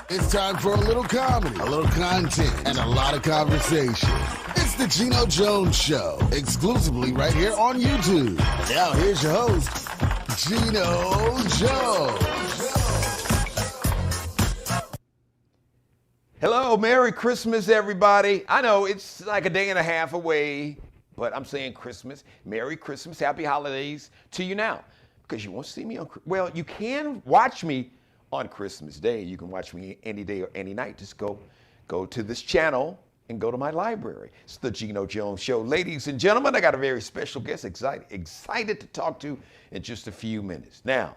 It's time for a little comedy, a little content, and a lot of conversation. It's the Geno Jones Show, exclusively right here on YouTube. Now here's your host, Geno Jones. Hello, Merry Christmas, everybody. I know it's like a day and a half away, but I'm saying Christmas. Merry Christmas, Happy Holidays to you now, because you won't see me on, well, you can watch me on Christmas Day. You can watch me any day or any night. Just go to this channel and go to my library. It's the Geno Jones Show. Ladies and gentlemen, I got a very special guest, excited to talk to in just a few minutes. Now,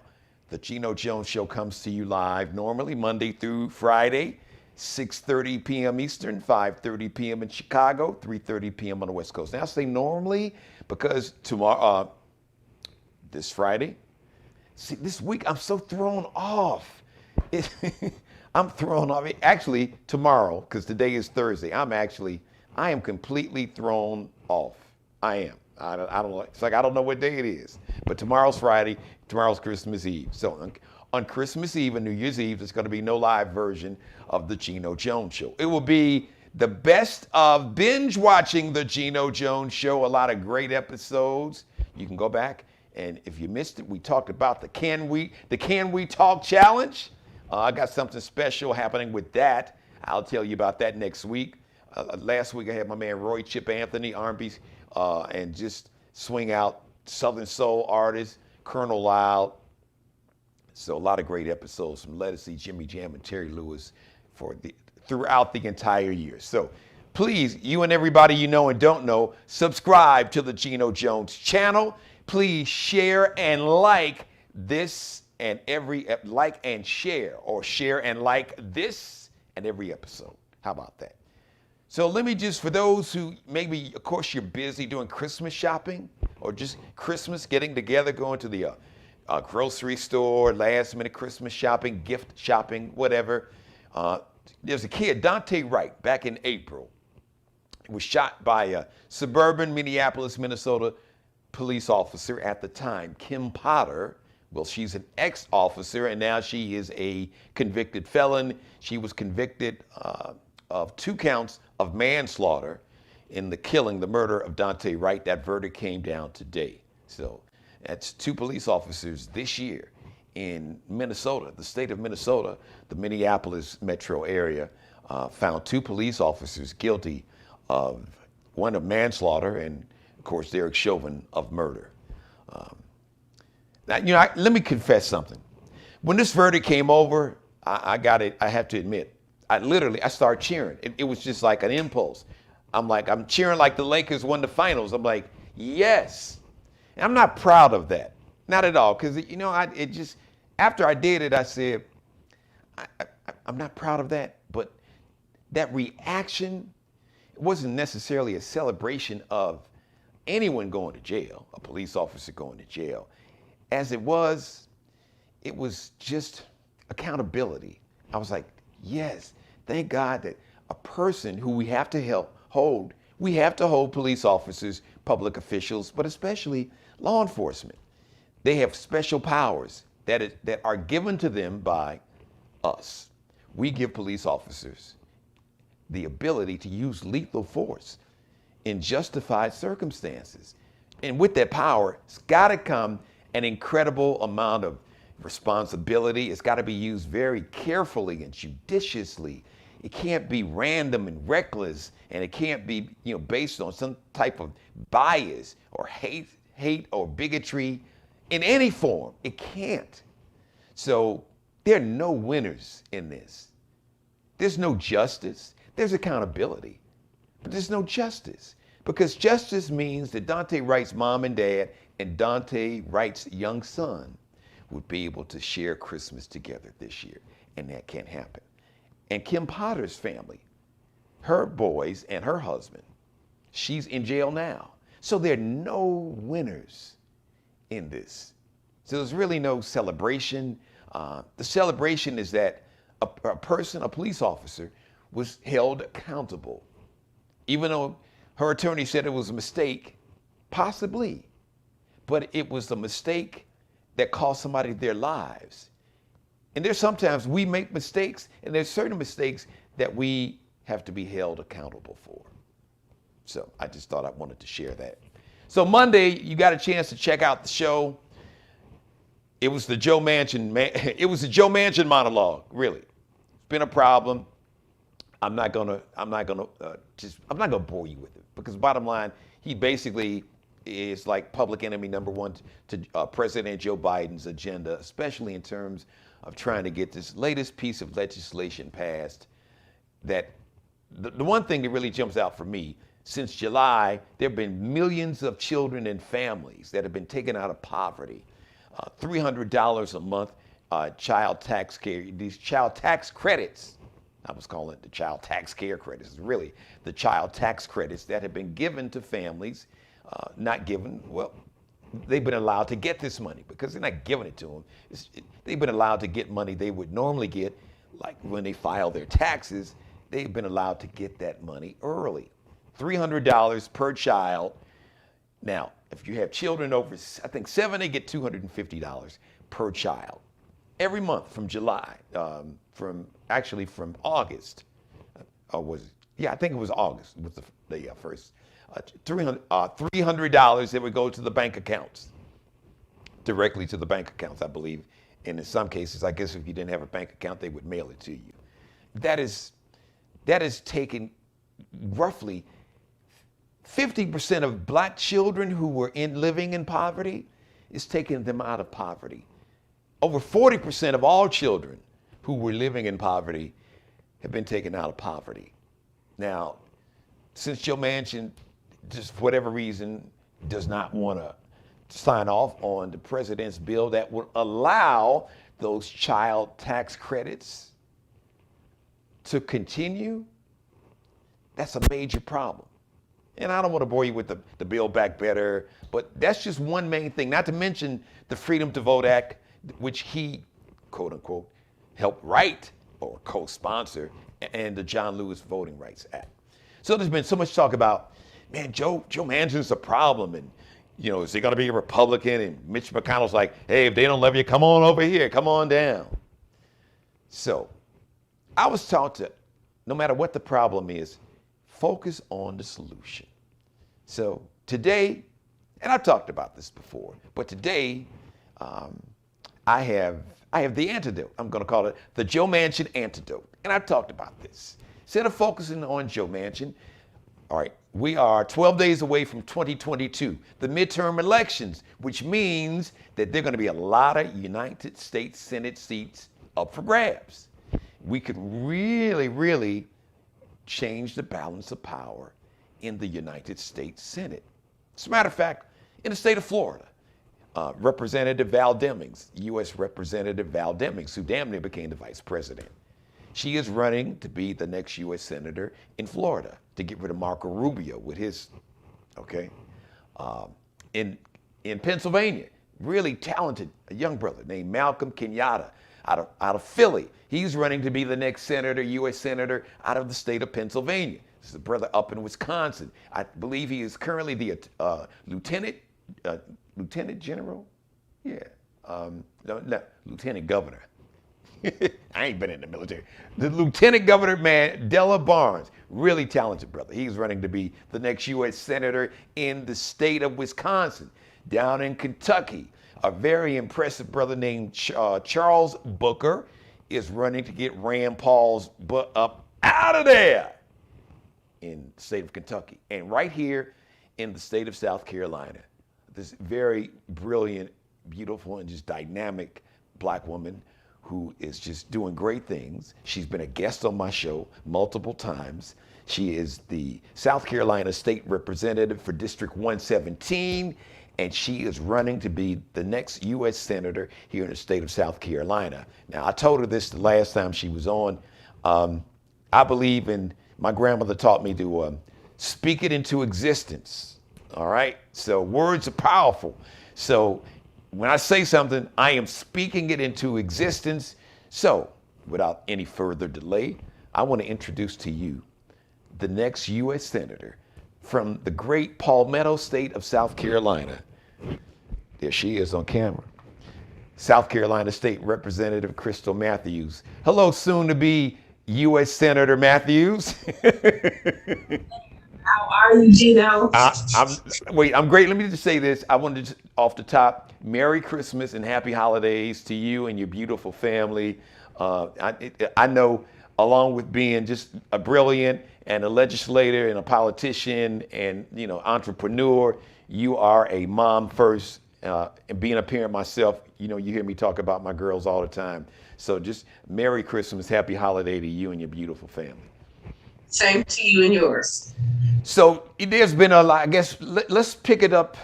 the Geno Jones Show comes to you live normally Monday through Friday, 6:30 p.m. Eastern, 5:30 p.m. in Chicago, 3:30 p.m. on the West Coast. Now I say normally because tomorrow, this Friday, see, this week I'm so thrown off. I'm thrown off. Actually, tomorrow, because today is Thursday, I am completely thrown off. I am. I don't know. It's like I don't know what day it is. But tomorrow's Friday. Tomorrow's Christmas Eve. So on Christmas Eve and New Year's Eve, there's going to be no live version of the Geno Jones Show. It will be the best of binge watching the Geno Jones Show. A lot of great episodes. You can go back, and if you missed it, we talked about the Can We Talk Challenge. I got something special happening with that. I'll tell you about that next week. Last week I had my man Roy Chip Anthony, R&B, and just swing out Southern Soul artist, Colonel Lyle. So a lot of great episodes from Lettucey, Jimmy Jam, and Terry Lewis throughout the entire year. So please, you and everybody you know and don't know, subscribe to the Geno Jones channel. Please share and like this and share and like this and every episode. How about that? So let me just, for those who maybe, of course, you're busy doing Christmas shopping or just Christmas, getting together, going to the grocery store, last minute Christmas shopping, gift shopping, whatever. There's a kid, Dante Wright, back in April. He was shot by a suburban Minneapolis, Minnesota police officer at the time, Kim Potter. Well, she's an ex-officer, and now she is a convicted felon. She was convicted of 2 counts of manslaughter in the murder of Dante Wright. That verdict came down today. So that's 2 police officers this year in Minnesota, the state of Minnesota, the Minneapolis metro area, found 2 police officers guilty of, one of manslaughter and, of course, Derek Chauvin of murder. Now, let me confess something. When this verdict came over, I have to admit, I started cheering. It was just like an impulse. I'm cheering like the Lakers won the finals. I'm like, yes. And I'm not proud of that. Not at all. Because, after I did it, I said, I'm not proud of that. But that reaction, it wasn't necessarily a celebration of anyone going to jail, a police officer going to jail. As it was just accountability. I was like, yes, thank God that a person who we have to hold police officers, public officials, but especially law enforcement. They have special powers that are given to them by us. We give police officers the ability to use lethal force in justified circumstances. And with that power, it's got to come an incredible amount of responsibility. It's got to be used very carefully and judiciously. It can't be random and reckless, and it can't be, based on some type of bias or hate or bigotry in any form. It can't. So there are no winners in this. There's no justice. There's accountability, but there's no justice, because justice means that Dante Wright's mom and dad and Dante Wright's young son would be able to share Christmas together this year, and that can't happen. And Kim Potter's family, her boys and her husband, she's in jail now. So there are no winners in this. So there's really no celebration. The celebration is that a police officer, was held accountable. Even though her attorney said it was a mistake, possibly, but it was a mistake that cost somebody their lives. And there's sometimes we make mistakes, and there's certain mistakes that we have to be held accountable for. So I just thought I wanted to share that. So Monday, you got a chance to check out the show. It was the Joe Manchin monologue, really. It's been a problem. I'm not gonna bore you with it, because bottom line, he basically is like public enemy number one to President Joe Biden's agenda, especially in terms of trying to get this latest piece of legislation passed. That the one thing that really jumps out for me, since July, there have been millions of children and families that have been taken out of poverty. $300 a month child tax care, these child tax credits. I was calling it the child tax care credits. It's really the child tax credits that have been given to families, not given, well, they've been allowed to get this money because they're not giving it to them. They've been allowed to get money they would normally get, like when they file their taxes, they've been allowed to get that money early. $300 per child. Now, if you have children over, I think 7, they get $250 per child every month from July, from August. I think it was August was the first. $300 that would go to the bank accounts, directly to the bank accounts, I believe. And in some cases, I guess if you didn't have a bank account, they would mail it to you. That is taken roughly 50% of black children who were living in poverty, is taking them out of poverty. Over 40% of all children who were living in poverty have been taken out of poverty. Now, since Joe Manchin, just for whatever reason, does not want to sign off on the president's bill that would allow those child tax credits to continue, that's a major problem. And I don't want to bore you with the Build Back Better, but that's just one main thing, not to mention the Freedom to Vote Act, which he, quote unquote, helped write or co-sponsor, and the John Lewis Voting Rights Act. So there's been so much talk about, man, Joe Manchin's a problem, and is he going to be a Republican? And Mitch McConnell's like, hey, if they don't love you, come on over here, come on down. So I was taught to, no matter what the problem is, focus on the solution. So today, and I've talked about this before, but today I have the antidote. I'm going to call it the Joe Manchin antidote. And I've talked about this. Instead of focusing on Joe Manchin, all right, we are 12 days away from 2022, the midterm elections, which means that there are going to be a lot of United States Senate seats up for grabs. We could really, really change the balance of power in the United States Senate. As a matter of fact, in the state of Florida, Representative Val Demings, U.S. Representative Val Demings, who damn near became the vice president, she is running to be the next U.S. Senator in Florida to get rid of Marco Rubio with his, in Pennsylvania, really talented, a young brother named Malcolm Kenyatta out of Philly. He's running to be the next senator, U.S. Senator out of the state of Pennsylvania. This is a brother up in Wisconsin. I believe he is currently the lieutenant general? Yeah. No, lieutenant governor. I ain't been in the military. The lieutenant governor, man, Della Barnes, really talented brother. He's running to be the next U.S. Senator in the state of Wisconsin. Down in Kentucky, a very impressive brother named Charles Booker is running to get Rand Paul's butt up out of there in the state of Kentucky. And right here in the state of South Carolina, this very brilliant, beautiful, and just dynamic black woman who is just doing great things. She's been a guest on my show multiple times. She is the South Carolina State Representative for District 117, and she is running to be the next U.S. Senator here in the state of South Carolina. Now, I told her this the last time she was on. I believe in, my grandmother taught me to speak it into existence, all right? So words are powerful. So when I say something, I am speaking it into existence. So without any further delay, I want to introduce to you the next U.S. Senator from the great Palmetto State of South Carolina. There she is on camera. South Carolina State Representative Krystle Matthews. Hello, soon to be U.S. Senator Matthews. How are you, Geno? I'm great. Let me just say this. I wanted to, off the top, Merry Christmas and Happy Holidays to you and your beautiful family. I know, along with being just a brilliant and a legislator and a politician and entrepreneur, you are a mom first. And being a parent myself, you hear me talk about my girls all the time. So just Merry Christmas, Happy Holiday to you and your beautiful family. Same to you and yours. So there's been a lot. I guess let's pick it up.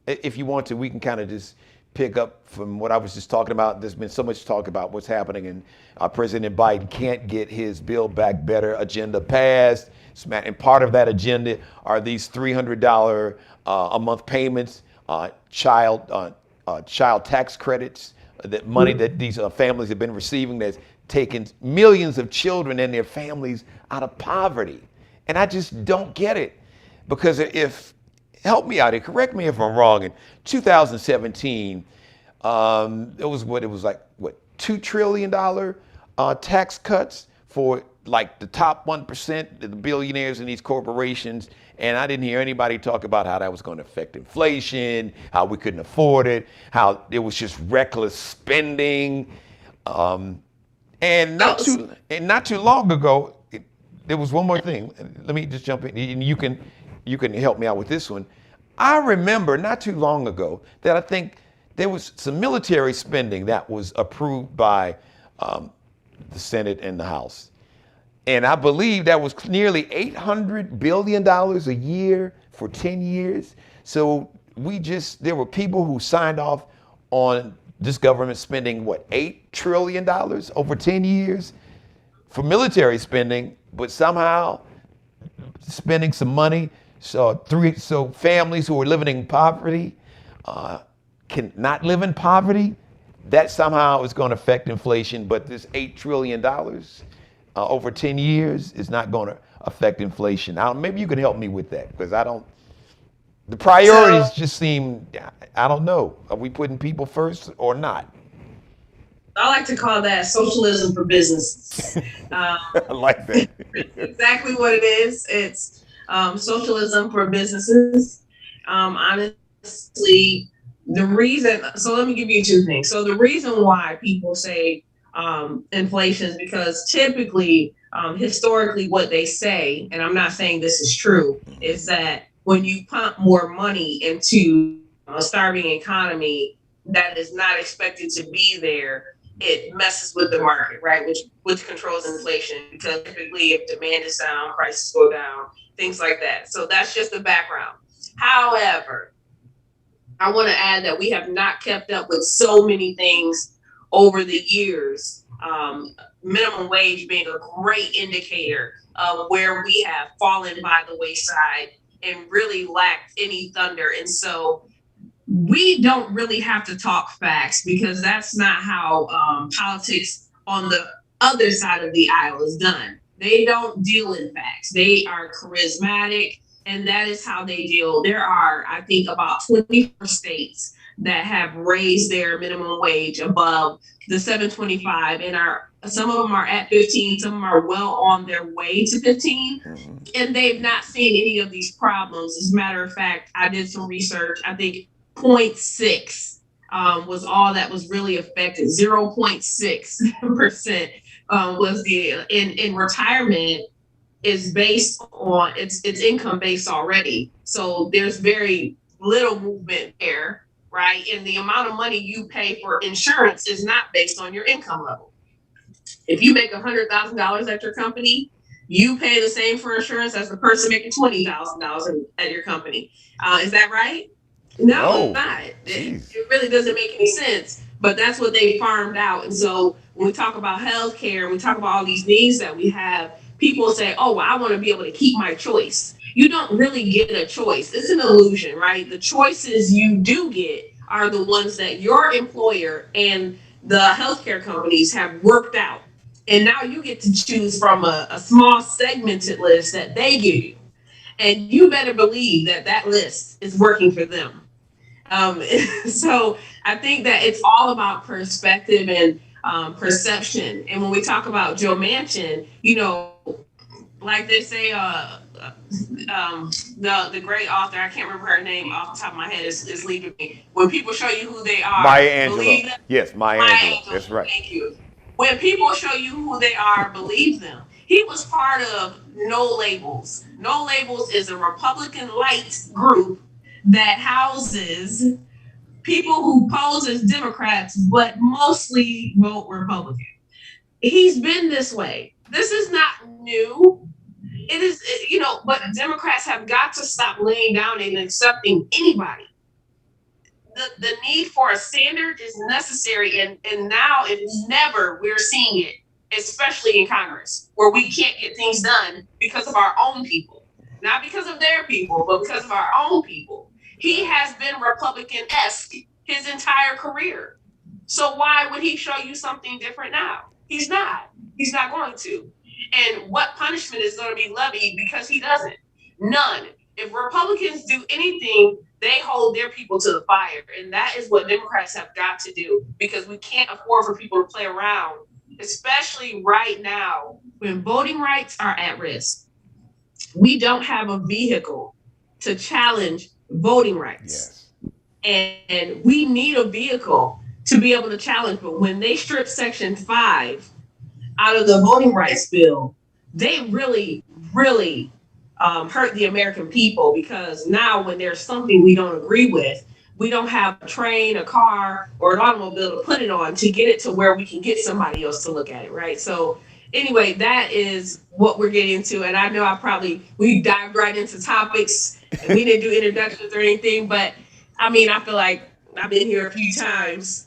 If you want to, we can kind of just pick up from what I was just talking about. There's been so much talk about what's happening, and President Biden can't get his Build Back Better agenda passed. And part of that agenda are these $300 a month payments, child tax credits, that money that these families have been receiving that's taken millions of children and their families out of poverty. And I just don't get it, because help me out here, correct me if I'm wrong, in 2017, it was $2 trillion tax cuts for like the top 1%, the billionaires and these corporations. And I didn't hear anybody talk about how that was going to affect inflation, how we couldn't afford it, how it was just reckless spending. And not too long ago, there was one more thing. Let me just jump in, and you can help me out with this one. I remember not too long ago that I think there was some military spending that was approved by the Senate and the House. And I believe that was nearly $800 billion a year for 10 years. So there were people who signed off on this government spending, $8 trillion over 10 years for military spending, but somehow spending some money. So families who are living in poverty can not live in poverty. That somehow is going to affect inflation, but this $8 trillion over 10 years is not going to affect inflation. Now, maybe you can help me with that, because the priorities just seem, I don't know. Are we putting people first or not? I like to call that socialism for businesses. I like that. Exactly what it is. It's socialism for businesses. Honestly, so let me give you two things. So the reason why people say inflation is because typically, historically, what they say, and I'm not saying this is true, is that when you pump more money into a starving economy that is not expected to be there, it messes with the market, right? Which controls inflation, because typically if demand is down, prices go down, things like that. So that's just the background. However, I want to add that we have not kept up with so many things over the years. Minimum wage being a great indicator of where we have fallen by the wayside and really lacked any thunder. And so we don't really have to talk facts, because that's not how politics on the other side of the aisle is done. They don't deal in facts. They are charismatic, and that is how they deal. There are, I think, about 24 states that have raised their minimum wage above the $7.25, and some of them are at 15, some of them are well on their way to 15, and they've not seen any of these problems. As a matter of fact, I did some research. I think 0.6 was all that was really affected. 0.6% was in retirement is based on it's income based already. So there's very little movement there, right? And the amount of money you pay for insurance is not based on your income level. If you make $100,000 at your company, you pay the same for insurance as the person making $20,000 at your company. Is that right? No, it's not. It really doesn't make any sense. But that's what they farmed out. And so when we talk about healthcare, and we talk about all these needs that we have, people say, oh, well, I want to be able to keep my choice. You don't really get a choice. It's an illusion, right? The choices you do get are the ones that your employer and the healthcare companies have worked out. And now you get to choose from a small segmented list that they give you. And you better believe that that list is working for them. Um, so I think that it's all about perspective and perception. And when we talk about Joe Manchin, like they say, the great author, I can't remember her name off the top of my head, is leaving me. When people show you who they are, Maya Angelou. believe them. Yes, Maya My Angelou. angel, That's right. thank you. When people show you who they are, believe them. He was part of No Labels. No Labels is a Republican light group that houses people who pose as Democrats, but mostly vote Republican. He's been this way. This is not new. It is, but Democrats have got to stop laying down and accepting anybody. The need for a standard is necessary, and now, if never, we're seeing it, especially in Congress, where we can't get things done because of our own people, not because of their people, but because of our own people. He has been Republican-esque his entire career. So why would he show you something different now? He's not. He's not going to. And what punishment is going to be levied because he doesn't? None. If Republicans do anything, they hold their people to the fire. And that is what Democrats have got to do, because we can't afford for people to play around, especially right now when voting rights are at risk. We don't have a vehicle to challenge voting rights. Yes. And we need a vehicle to be able to challenge. But when they strip Section 5 out of the voting rights bill, they really, really hurt the American people, because now when there's something we don't agree with, we don't have a train, a car, or an automobile to put it on to get it to where we can get somebody else to look at it, right? So anyway, that is what we're getting to. And I know we dived right into topics, and we didn't do introductions or anything, but I mean, I feel like I've been here a few times.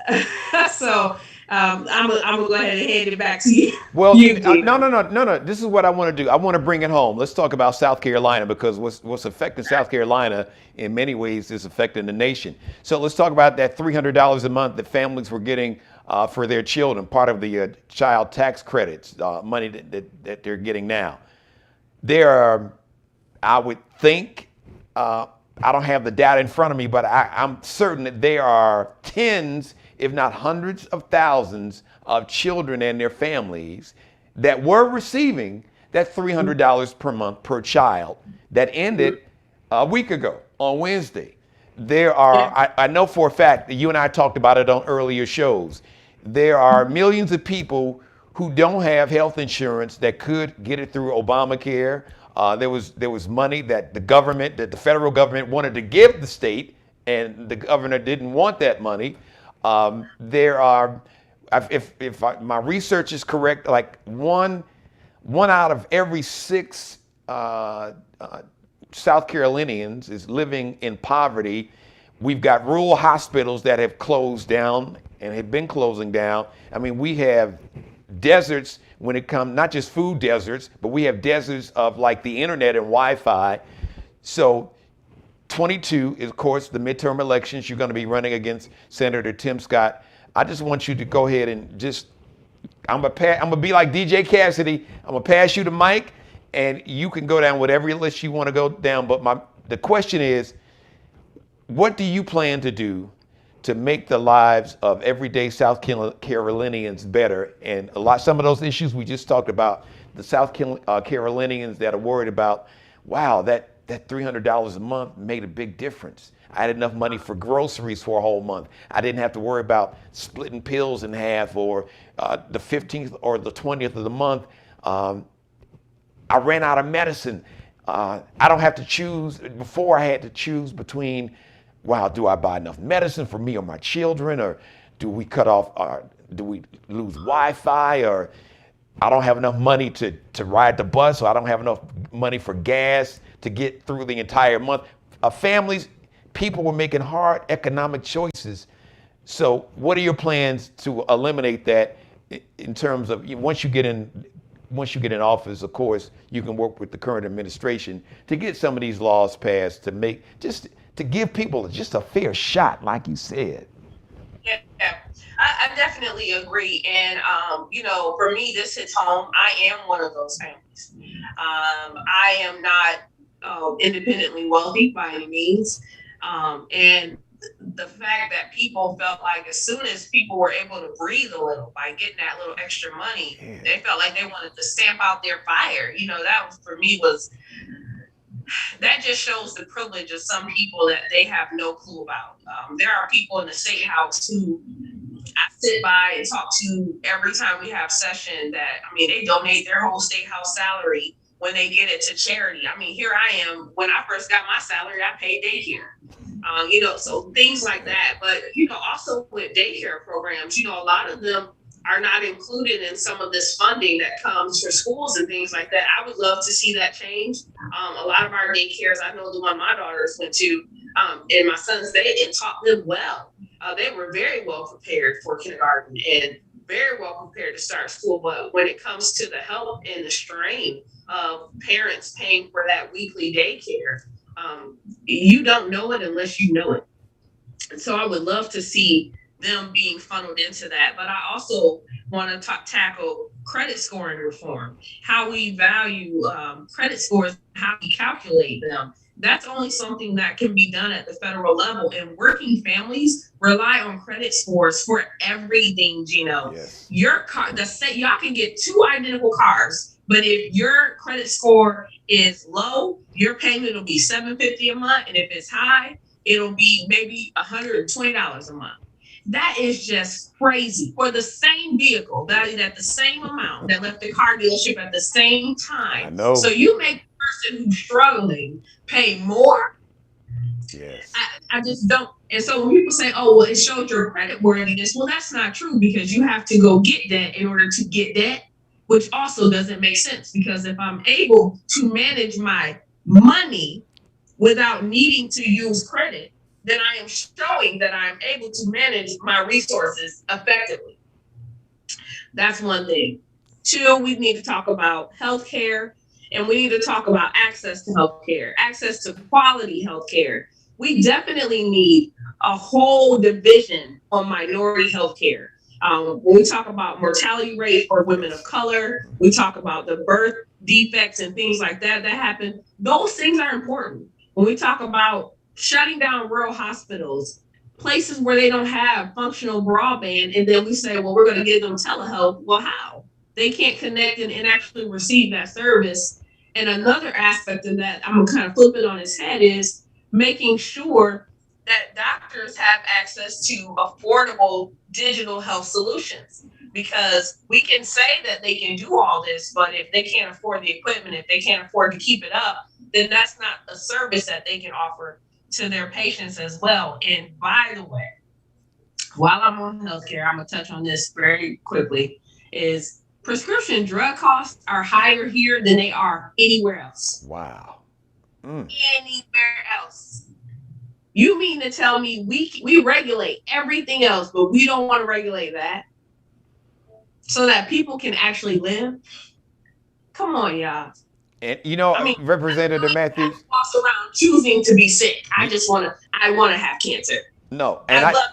So I'm gonna go ahead and hand it back to you. Well, no. This is what I want to do. I want to bring it home. Let's talk about South Carolina, because what's affecting South Carolina in many ways is affecting the nation. So let's talk about that $300 a month that families were getting for their children, part of the child tax credits, money that they're getting now. There are, I would think, I don't have the data in front of me, but I'm certain that there are tens, if not hundreds of thousands of children and their families that were receiving that $300 per month per child that ended a week ago on Wednesday. There are, I know for a fact that you and I talked about it on earlier shows, there are millions of people who don't have health insurance that could get it through Obamacare. There was money that the federal government wanted to give the state, and the governor didn't want that money. There are, if my research is correct, like one out of every 6 South Carolinians is living in poverty. We've got rural hospitals that have closed down and have been closing down. I mean, we have deserts when it comes, not just food deserts, but we have deserts of like the internet and Wi-Fi. So 22 is, of course, the midterm elections. You're going to be running against Senator Tim Scott. I just want you to go ahead and just, I'm gonna be like DJ Cassidy. I'm gonna pass you the mic, and you can go down whatever list you want to go down. But the question is, what do you plan to do to make the lives of everyday South Carolinians better? And some of those issues we just talked about, the South Carolinians that are worried about, wow, that $300 a month made a big difference. I had enough money for groceries for a whole month. I didn't have to worry about splitting pills in half, or the 15th or the 20th of the month. I ran out of medicine. I don't have to choose. Before, I had to choose between, wow, do I buy enough medicine for me or my children, or do we cut off, do we lose Wi-Fi, or I don't have enough money to ride the bus, so I don't have enough money for gas to get through the entire month. People were making hard economic choices. So what are your plans to eliminate that, in terms of, once you get in office, of course, you can work with the current administration to get some of these laws passed to give people just a fair shot, like you said. Yeah, I definitely agree. And, for me, this hits home. I am one of those families. I am not independently wealthy by any means. And the fact that people felt like as soon as people were able to breathe a little by getting that little extra money, they felt like they wanted to stamp out their fire. That was, for me, that just shows the privilege of some people that they have no clue about. There are people in the state house who I sit by and talk to every time we have session that, they donate their whole state house salary when they get it to charity. Here I am. When I first got my salary, I paid daycare. So things like that. But, also with daycare programs, a lot of them are not included in some of this funding that comes for schools and things like that. I would love to see that change. A lot of our daycares, I know the one my daughters went to, and my sons, it taught them well. They were very well prepared for kindergarten and very well prepared to start school. But when it comes to the help and the strain of parents paying for that weekly daycare, you don't know it unless you know it. And so I would love to see them being funneled into that. But I also want to tackle credit scoring reform, how we value credit scores, how we calculate them. That's only something that can be done at the federal level. And working families rely on credit scores for everything, Geno. Yes. Your car, y'all can get two identical cars, but if your credit score is low, your payment will be $750 a month. And if it's high, it'll be maybe $120 a month. That is just crazy. For the same vehicle, valued at the same amount, that left the car dealership at the same time. I know. So you make the person who's struggling pay more. Yes. I just don't. And so when people say, oh, well, it showed your credit worthiness, well, that's not true, because you have to go get that in order to get that, which also doesn't make sense, because if I'm able to manage my money without needing to use credit, then I am showing that I'm able to manage my resources effectively. That's one thing. Two, we need to talk about healthcare, and we need to talk about access to healthcare, access to quality healthcare. We definitely need a whole division on minority healthcare. When we talk about mortality rate for women of color, we talk about the birth defects and things like that happen. Those things are important. When we talk about shutting down rural hospitals, places where they don't have functional broadband, and then we say, well, we're going to give them telehealth. Well, how? They can't connect and actually receive that service. And another aspect of that, I'm going to kind of flip it on its head, is making sure that doctors have access to affordable digital health solutions. Because we can say that they can do all this, but if they can't afford the equipment, if they can't afford to keep it up, then that's not a service that they can offer to their patients as well. And by the way, while I'm on healthcare, I'm going to touch on this very quickly, is prescription drug costs are higher here than they are anywhere else. Wow. Anywhere else. You mean to tell me we regulate everything else, but we don't want to regulate that so that people can actually live? Come on, y'all. And Representative Matthews, I walks around choosing to be sick. I want to have cancer. No, and I'd love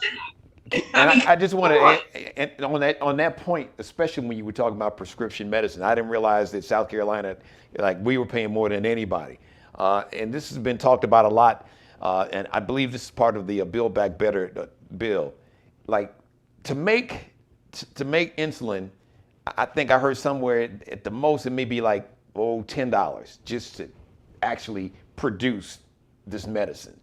to have. I just want to, and on that point, especially when you were talking about prescription medicine, I didn't realize that South Carolina, like, we were paying more than anybody, and this has been talked about a lot, and I believe this is part of the Build Back Better bill. Like, to make insulin, I think I heard somewhere at the most it may be like $10 just to actually produce this medicine.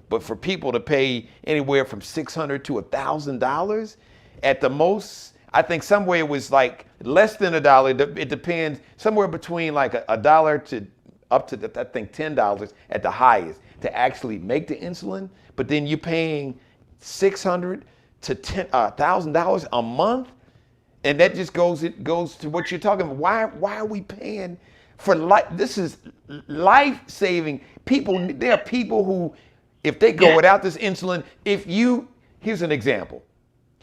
But for people to pay anywhere from $600 to $1,000 at the most, I think somewhere it was like less than $1. It depends, somewhere between like $1 to up to I think $10 at the highest to actually make the insulin. But then you're paying $600 to $1,000 a month, and that just goes to what you're talking about. Why are we paying for life? This is life-saving. People, there are people who, if they go without this insulin, here's an example,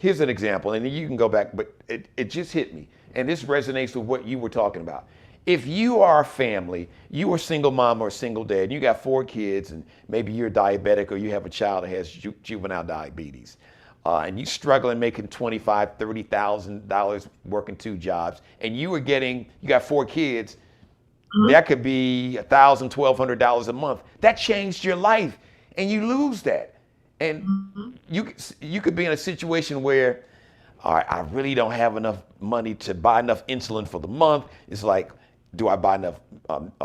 and you can go back, but it just hit me, and this resonates with what you were talking about. If you are a family, you are a single mom or a single dad, and you got 4 kids, and maybe you're diabetic or you have a child that has juvenile diabetes, and you're struggling making $25,000, $30,000 working 2 jobs, and you got 4 kids, that could be $1,000, $1,200 a month. That changed your life, and you lose that. And you could be in a situation where, all right, I really don't have enough money to buy enough insulin for the month. It's like, do I buy enough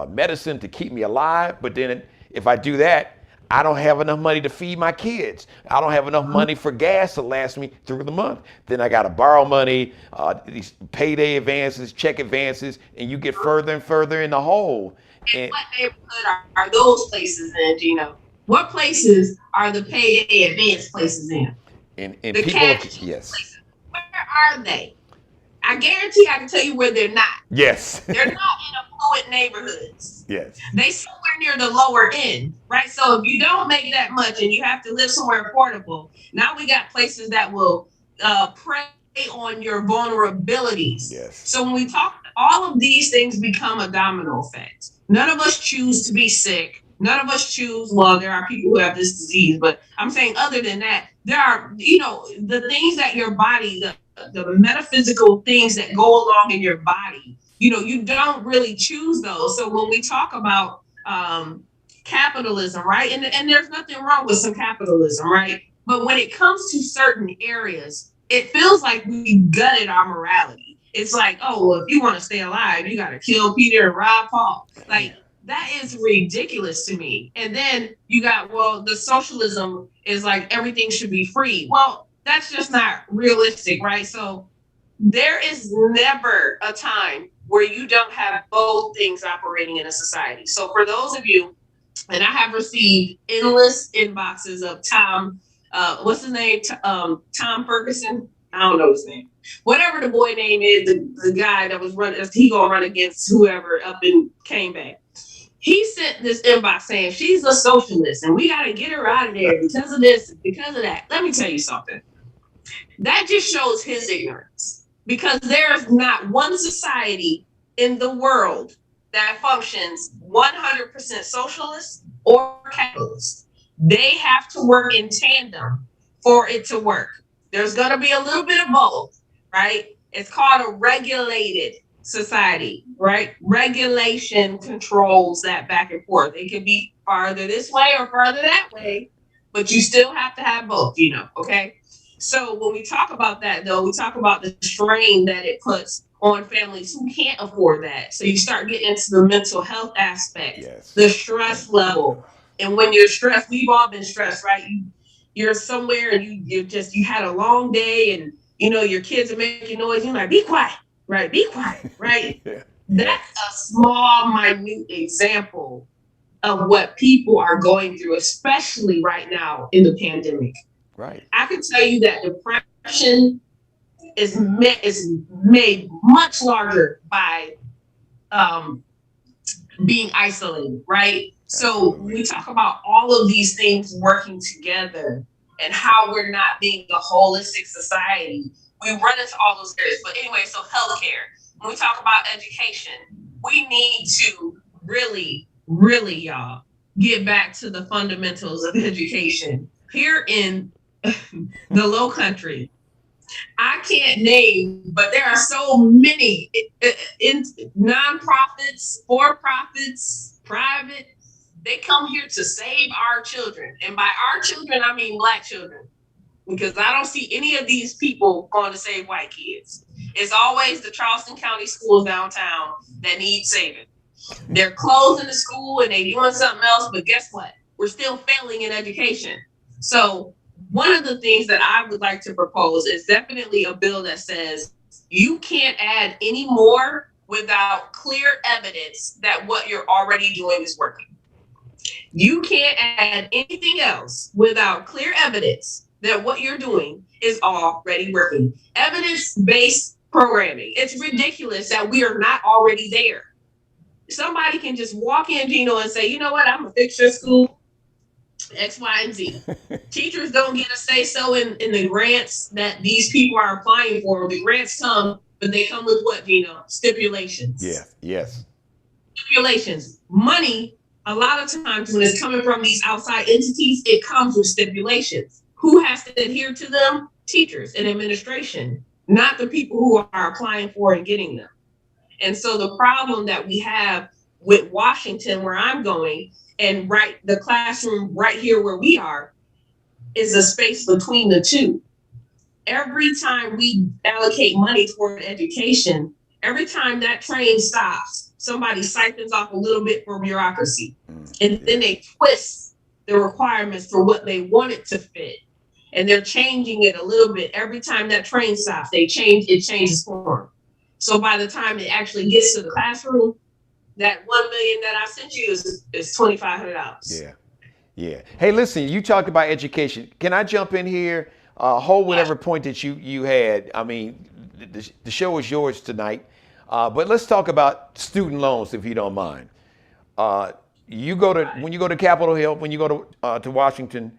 medicine to keep me alive? But then if I do that, I don't have enough money to feed my kids. I don't have enough money for gas to last me through the month. Then I got to borrow money, these payday advances, check advances, and you get further and further in the hole. And what neighborhood are those places in, Geno? What places are the payday advance places in? And The people, cash yes, places. Where are they? I guarantee I can tell you where they're not. yes, They're not in affluent neighborhoods. yes. They somewhere near the lower end, right? So if you don't make that much and you have to live somewhere affordable, now we got places that will prey on your vulnerabilities. Yes. So when we talk, all of these things become a domino effect. None of us choose to be sick. None of us choose, well, there are people who have this disease, but I'm saying other than that, there are, the things that your body, the metaphysical things that go along in your body, you don't really choose those. So when we talk about capitalism, right? And there's nothing wrong with some capitalism, right? But when it comes to certain areas, it feels like we gutted our morality. It's like, oh, well, if you want to stay alive, you got to kill Peter and rob Paul. Like, that is ridiculous to me. And then you got, well, the socialism is like everything should be free. Well, that's just not realistic, right? So there is never a time where you don't have both things operating in a society. So for those of you, and I have received endless inboxes of Tom, what's his name? Tom Ferguson. I don't know his name. Whatever the boy name is, the guy that was running, he gonna run against whoever up and came back. He sent this inbox saying she's a socialist and we got to get her out of there because of this, because of that. Let me tell you something. That just shows his ignorance, because there's not one society in the world that functions 100% socialist or capitalist. They have to work in tandem for it to work. There's going to be a little bit of both, right? It's called a regulated society, right? Regulation controls that back and forth. It can be farther this way or farther that way, but you still have to have both, okay? So when we talk about that, though, we talk about the strain that it puts on families who can't afford that. So you start getting into the mental health aspect, yes, the stress level. And when you're stressed, we've all been stressed, right? You're somewhere and you had a long day and, your kids are making noise. You're like, be quiet. Right, be quiet, right? Yeah. That's a small, minute example of what people are going through, especially right now in the pandemic. Right. I can tell you that depression is made much larger by being isolated, right? Absolutely. So we talk about all of these things working together and how we're not being a holistic society. We run into all those areas. But anyway, so healthcare. When we talk about education, we need to really, really, y'all, get back to the fundamentals of education. Here in the Low Country, I can't name, but there are so many in nonprofits, for-profits, private. They come here to save our children. And by our children, I mean Black children. Because I don't see any of these people going to save white kids. It's always the Charleston County schools downtown that need saving. They're closing the school and they're doing something else, but guess what? We're still failing in education. So one of the things that I would like to propose is definitely a bill that says you can't add any more without clear evidence that what you're already doing is working. You can't add anything else without clear evidence that what you're doing is already working. Evidence-based programming. It's ridiculous that we are not already there. Somebody can just walk in, Geno, and say, you know what, I'm going to fix your school, X, Y, and Z. Teachers don't get a say-so in the grants that these people are applying for. The grants come, but they come with what, Geno? Stipulations. Yeah, yes. Stipulations. Money, a lot of times when it's coming from these outside entities, it comes with stipulations. Who has to adhere to them? Teachers and administration, not the people who are applying for and getting them. And so the problem that we have with Washington, where I'm going, and the classroom right here where we are, is the space between the two. Every time we allocate money toward education, every time that train stops, somebody siphons off a little bit for bureaucracy. And then they twist the requirements for what they want it to fit. And they're changing it a little bit. Every time that train stops, it changes form. So by the time it actually gets to the classroom, that $1 million that I sent you is $2,500. Yeah. Hey, listen, you talked about education. Can I jump in here? Hold whatever point that you had. I mean, the show is yours tonight. But let's talk about student loans, if you don't mind. When you go to Capitol Hill, when you go to Washington,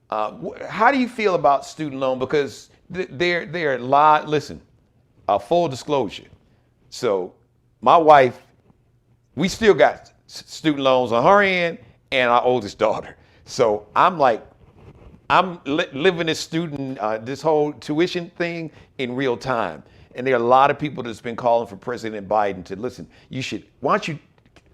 how do you feel about student loan? Because there are a lot. Listen, full disclosure. So, my wife, we still got student loans on her end and our oldest daughter. So I'm living this whole tuition thing in real time. And there are a lot of people that's been calling for President Biden to listen. You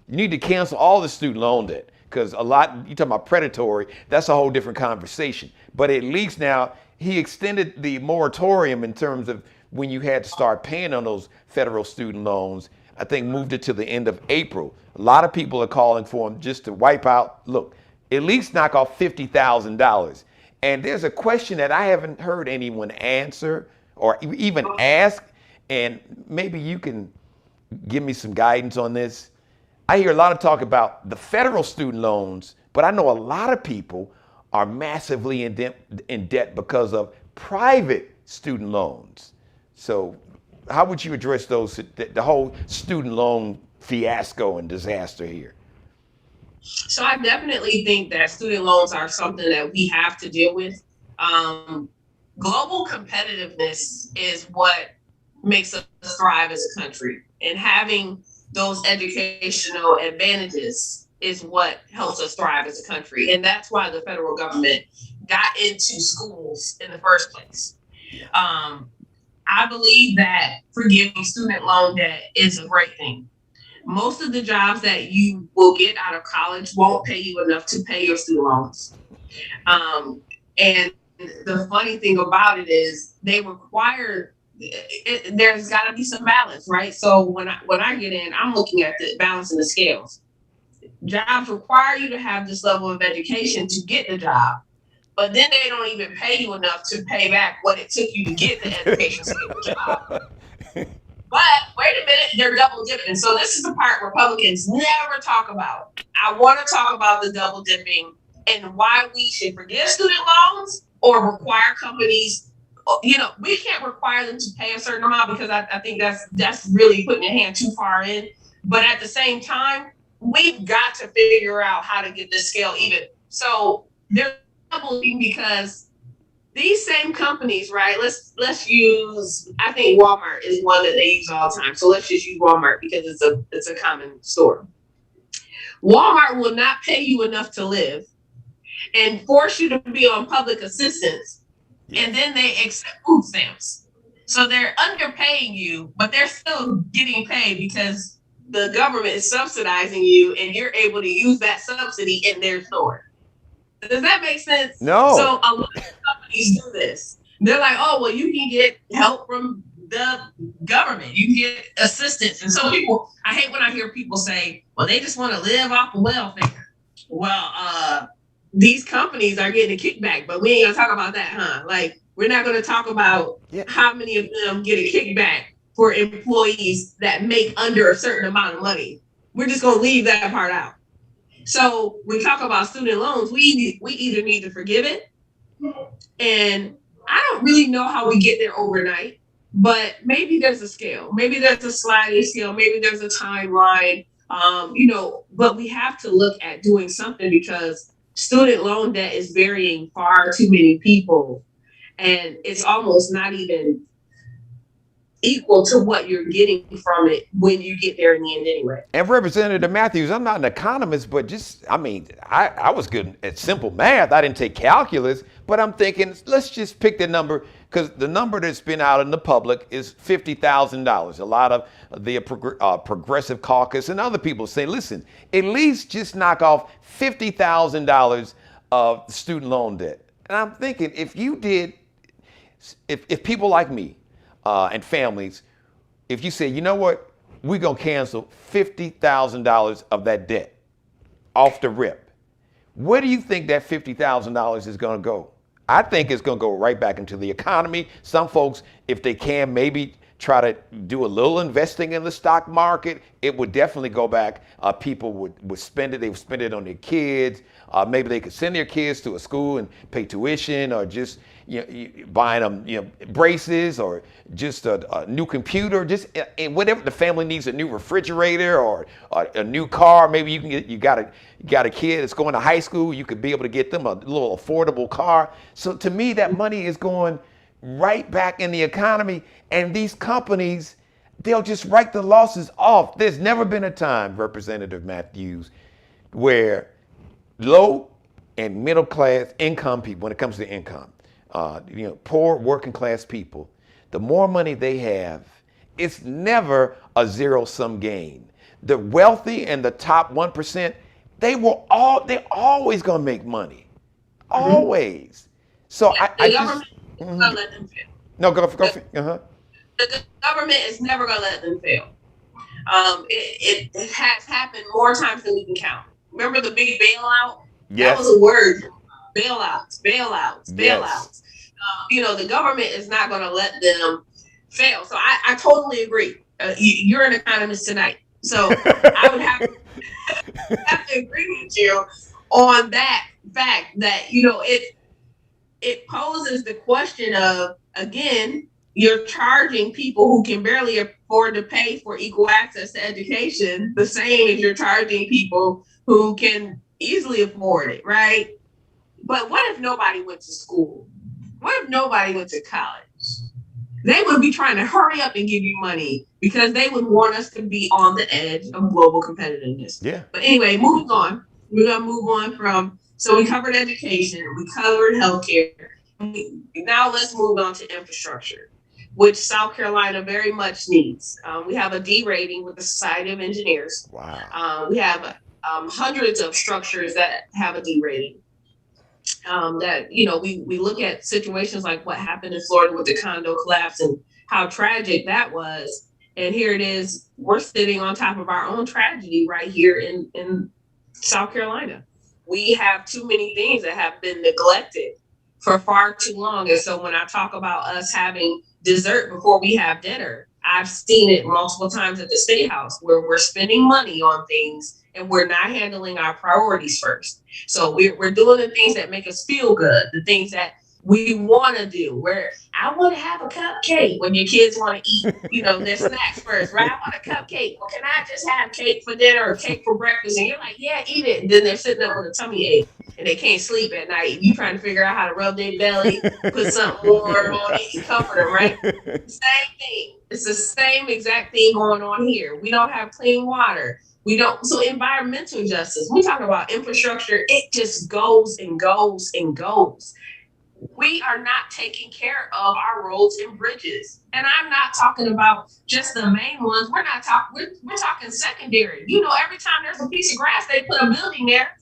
need to cancel all the student loan debt, because you talking about predatory, that's a whole different conversation. But at least now he extended the moratorium in terms of when you had to start paying on those federal student loans. I think moved it to the end of April. A lot of people are calling for him just to wipe out, look, at least knock off $50,000. And there's a question that I haven't heard anyone answer or even ask, and maybe you can give me some guidance on this. I hear a lot of talk about the federal student loans, but I know a lot of people are massively in debt because of private student loans. So how would you address the whole student loan fiasco and disaster here? So I definitely think that student loans are something that we have to deal with. Global competitiveness is what makes us thrive as a country, and having those educational advantages is what helps us thrive as a country. And that's why the federal government got into schools in the first place. I believe that forgiving student loan debt is a great thing. Most of the jobs that you will get out of college won't pay you enough to pay your student loans. And the funny thing about it is they require, there's got to be some balance, right? So when I get in, I'm looking at the balance in the scales. Jobs require you to have this level of education to get the job, but then they don't even pay you enough to pay back what it took you to get the education to get the job. But wait a minute, they're double dipping. So this is the part Republicans never talk about. I want to talk about the double dipping and why we should forgive student loans or require companies. We can't require them to pay a certain amount, because I think that's really putting your hand too far in. But at the same time, we've got to figure out how to get this scale even. So they're double dipping because these same companies, right? Let's use, I think Walmart is one that they use all the time. So let's just use Walmart because it's a common store. Walmart will not pay you enough to live and force you to be on public assistance, and then they accept food stamps. So they're underpaying you, but they're still getting paid because the government is subsidizing you, and you're able to use that subsidy in their store. Does that make sense? No. So a lot of companies do this. They're like, oh, well, you can get help from the government. You can get assistance. And so I hate when I hear people say, well, they just want to live off of welfare. Well, these companies are getting a kickback, but we ain't going to talk about that, huh? Like, we're not going to talk about how many of them get a kickback for employees that make under a certain amount of money. We're just going to leave that part out. So when we talk about student loans, we either need to forgive it, and I don't really know how we get there overnight, but maybe there's a scale, maybe there's a sliding scale, maybe there's a timeline, but we have to look at doing something, because student loan debt is burying far too many people, and it's almost not even equal to what you're getting from it when you get there in the end anyway. And Representative Matthews, I'm not an economist, but I was good at simple math. I didn't take calculus, but I'm thinking, let's just pick the number, because the number that's been out in the public is $50,000. A lot of the Progressive Caucus and other people say, listen, at least just knock off $50,000 of student loan debt. And I'm thinking, if you did, if people like me and families, if you say, you know what, we're going to cancel $50,000 of that debt off the rip, where do you think that $50,000 is going to go? I think it's going to go right back into the economy. Some folks, if they can, maybe try to do a little investing in the stock market. It would definitely go back. People would spend it. They would spend it on their kids. Maybe they could send their kids to a school and pay tuition, or just buying them braces, or just a new computer. Just and whatever the family needs, a new refrigerator or a new car. Maybe you got a kid that's going to high school. You could be able to get them a little affordable car. So to me, that money is going right back in the economy, and these companies, they'll just write the losses off. There's never been a time, Representative Matthews, where low and middle class income people, when it comes to income, poor working class people, the more money they have, it's never a zero-sum game. The wealthy and the top 1%, they're always gonna make money, always. So I just. Gonna let them fail. No, go. The government is never gonna let them fail. It has happened more times than we can count. Remember the big bailout? Yes. That was a word. Bailouts. Yes. The government is not gonna let them fail. So I totally agree. You're an economist tonight, so I would have to agree with you on that fact that it poses the question of, again, you're charging people who can barely afford to pay for equal access to education the same as you're charging people who can easily afford it, right? But what if nobody went to school? What if nobody went to college? They would be trying to hurry up and give you money because they would want us to be on the edge of global competitiveness. Yeah. But anyway, moving on. We're going to move on from, so we covered education, we covered healthcare. Now let's move on to infrastructure, which South Carolina very much needs. We have a D rating with the Society of Engineers. Wow. We have hundreds of structures that have a D rating. We look at situations like what happened in Florida with the condo collapse and how tragic that was. And here it is, we're sitting on top of our own tragedy right here in South Carolina. We have too many things that have been neglected for far too long. And so when I talk about us having dessert before we have dinner, I've seen it multiple times at the State House where we're spending money on things and we're not handling our priorities first. So we're doing the things that make us feel good, the things that we want to do, where I want to have a cupcake when your kids want to eat, their snacks first, right? I want a cupcake. Well, can I just have cake for dinner or cake for breakfast? And you're like, yeah, eat it. And then they're sitting up with a tummy ache and they can't sleep at night. You trying to figure out how to rub their belly, put something warm on it and comfort them, right? Same thing. It's the same exact thing going on here. We don't have clean water. So environmental justice, we talk about infrastructure, it just goes and goes and goes. We are not taking care of our roads and bridges. And I'm not talking about just the main ones. We're talking secondary. Every time there's a piece of grass, they put a building there.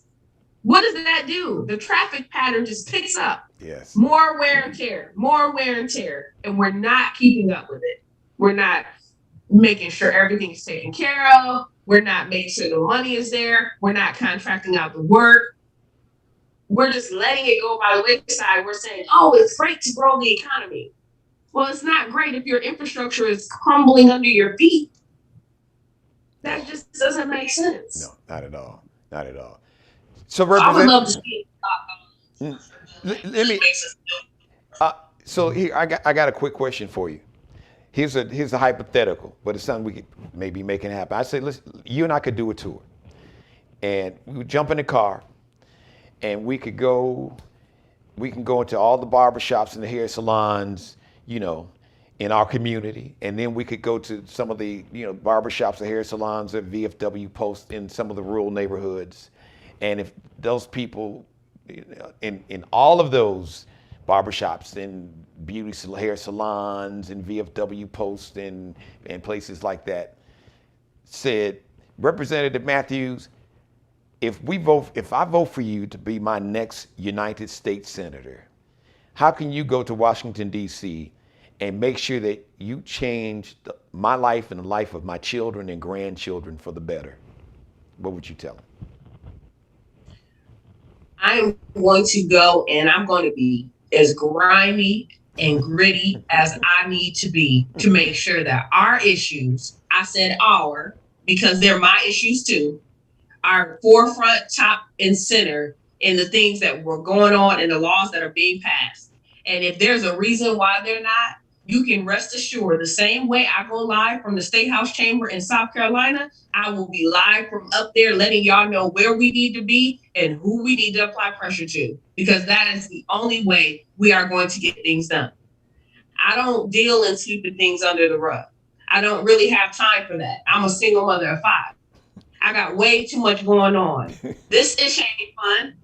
What does that do? The traffic pattern just picks up. Yes. More wear and tear. And we're not keeping up with it. We're not making sure everything is taken care of. We're not making sure the money is there. We're not contracting out the work. We're just letting it go by the wayside. We're saying, it's great to grow the economy. Well, it's not great if your infrastructure is crumbling under your feet. That just doesn't make sense. No, not at all. Not at all. So, I would love to see it. Let me. So here, I got a quick question for you. Here's a hypothetical, but it's something we could maybe make it happen. I say, listen, you and I could do a tour, and we would jump in the car, and we can go into all the barbershops and the hair salons, in our community, and then we could go to some of the barbershops and hair salons at VFW Post in some of the rural neighborhoods, and if those people, in all of those barbershops and hair salons and VFW Post and places like that said, Representative Matthews, if I vote for you to be my next United States Senator, How can you go to Washington, D.C. and make sure that you change my life and the life of my children and grandchildren for the better? What would you tell them? I'm going to go and I'm going to be as grimy and gritty as I need to be to make sure that our issues, I said our, because they're my issues too, are forefront, top, and center in the things that were going on and the laws that are being passed. And if there's a reason why they're not, you can rest assured the same way I go live from the State House Chamber in South Carolina, I will be live from up there letting y'all know where we need to be and who we need to apply pressure to, because that is the only way we are going to get things done. I don't deal in sweeping things under the rug. I don't really have time for that. I'm a single mother of 5. I got way too much going on. This ish ain't fun.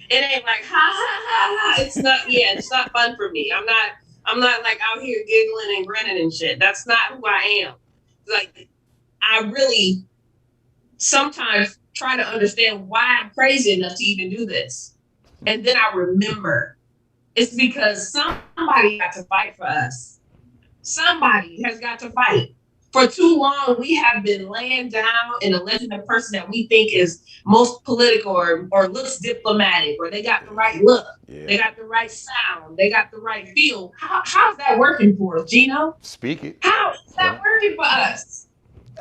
It ain't like ha ha ha ha. It's not fun for me. I'm not like out here giggling and grinning and shit. That's not who I am. Like, I really sometimes try to understand why I'm crazy enough to even do this. And then I remember it's because somebody got to fight for us. Somebody has got to fight. For too long, we have been laying down and electing the person that we think is most political or looks diplomatic, or they got the right look, they got the right sound, they got the right feel. How's that working for us, Geno? Speak it. How is that working for us?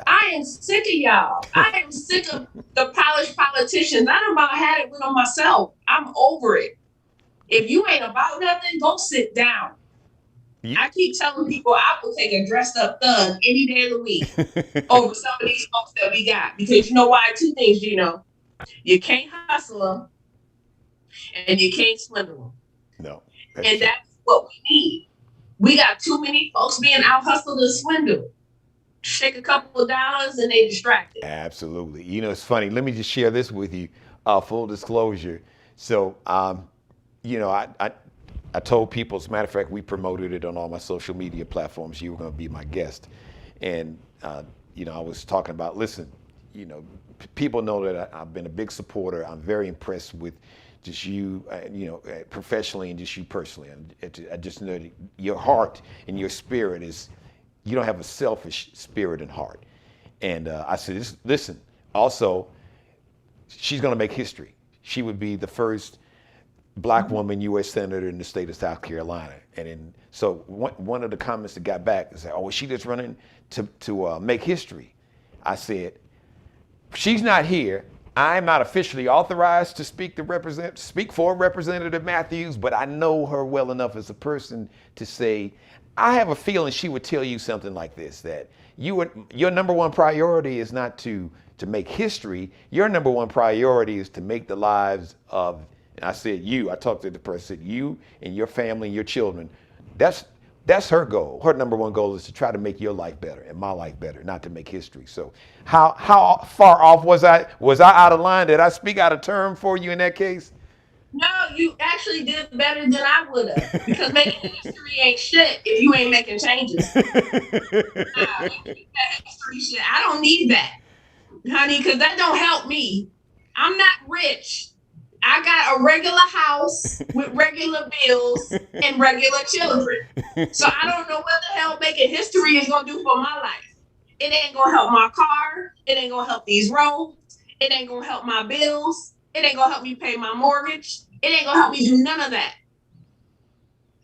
I am sick of y'all. I am sick of the polished politicians. I done about had it with them myself. I'm over it. If you ain't about nothing, go sit down. I keep telling people I will take a dressed up thug any day of the week over some of these folks that we got. Because you know why? 2 things, Geno. You can't hustle them and you can't swindle them. No. And that's what we need. We got too many folks being out hustled and swindled. Shake a couple of dollars and they distracted. Absolutely. You know, it's funny. Let me just share this with you. Full disclosure. So, you know, I told people, as a matter of fact, we promoted it on all my social media platforms. You were going to be my guest. And, you know, I was talking about, listen, you know, people know that I've been a big supporter. I'm very impressed with just you, you know, professionally and just you personally. I just know that your heart and your spirit is, you don't have a selfish spirit and heart. And I said, listen, also, she's going to make history. She would be the first Black woman U.S. Senator in the state of South Carolina. And so one of the comments that got back is, oh, is she just running to make history? I said, she's not here. I'm not officially authorized to speak for Representative Matthews, but I know her well enough as a person to say, I have a feeling she would tell you something like this, that your number one priority is not to make history. Your number one priority is to make the lives of, and I said I talked to the person, you and your family and your children. That's her goal. Her number one goal is to try to make your life better and my life better, not to make history. So how far off was I? Was I out of line? Did I speak out of turn for you in that case? No, you actually did better than I would have, because making history ain't shit if you ain't making changes. That history shit, I don't need that, honey, because that don't help me. I'm not rich. I got a regular house with regular bills and regular children. So I don't know what the hell making history is going to do for my life. It ain't going to help my car. It ain't going to help these roads. It ain't going to help my bills. It ain't going to help me pay my mortgage. It ain't going to help me do none of that.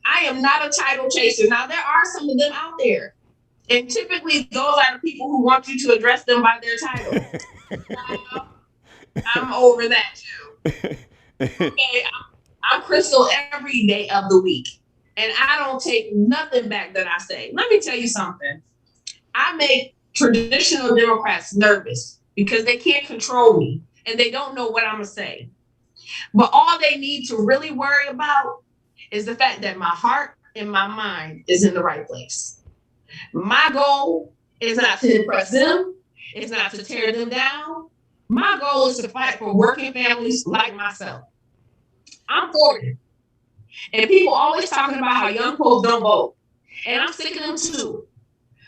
I am not a title chaser. Now, there are some of them out there. And typically, those are the people who want you to address them by their title. I'm over that, too. Okay, I'm Krystle every day of the week. And I don't take nothing back that I say. Let me tell you something. I make traditional Democrats nervous because they can't control me and they don't know what I'm going to say. But all they need to really worry about is the fact that my heart and my mind is in the right place. My goal is not to impress them. It's not to tear them down. My goal is to fight for working families like myself. I'm 40. And people always talking about how young folks don't vote. And I'm sick of them too.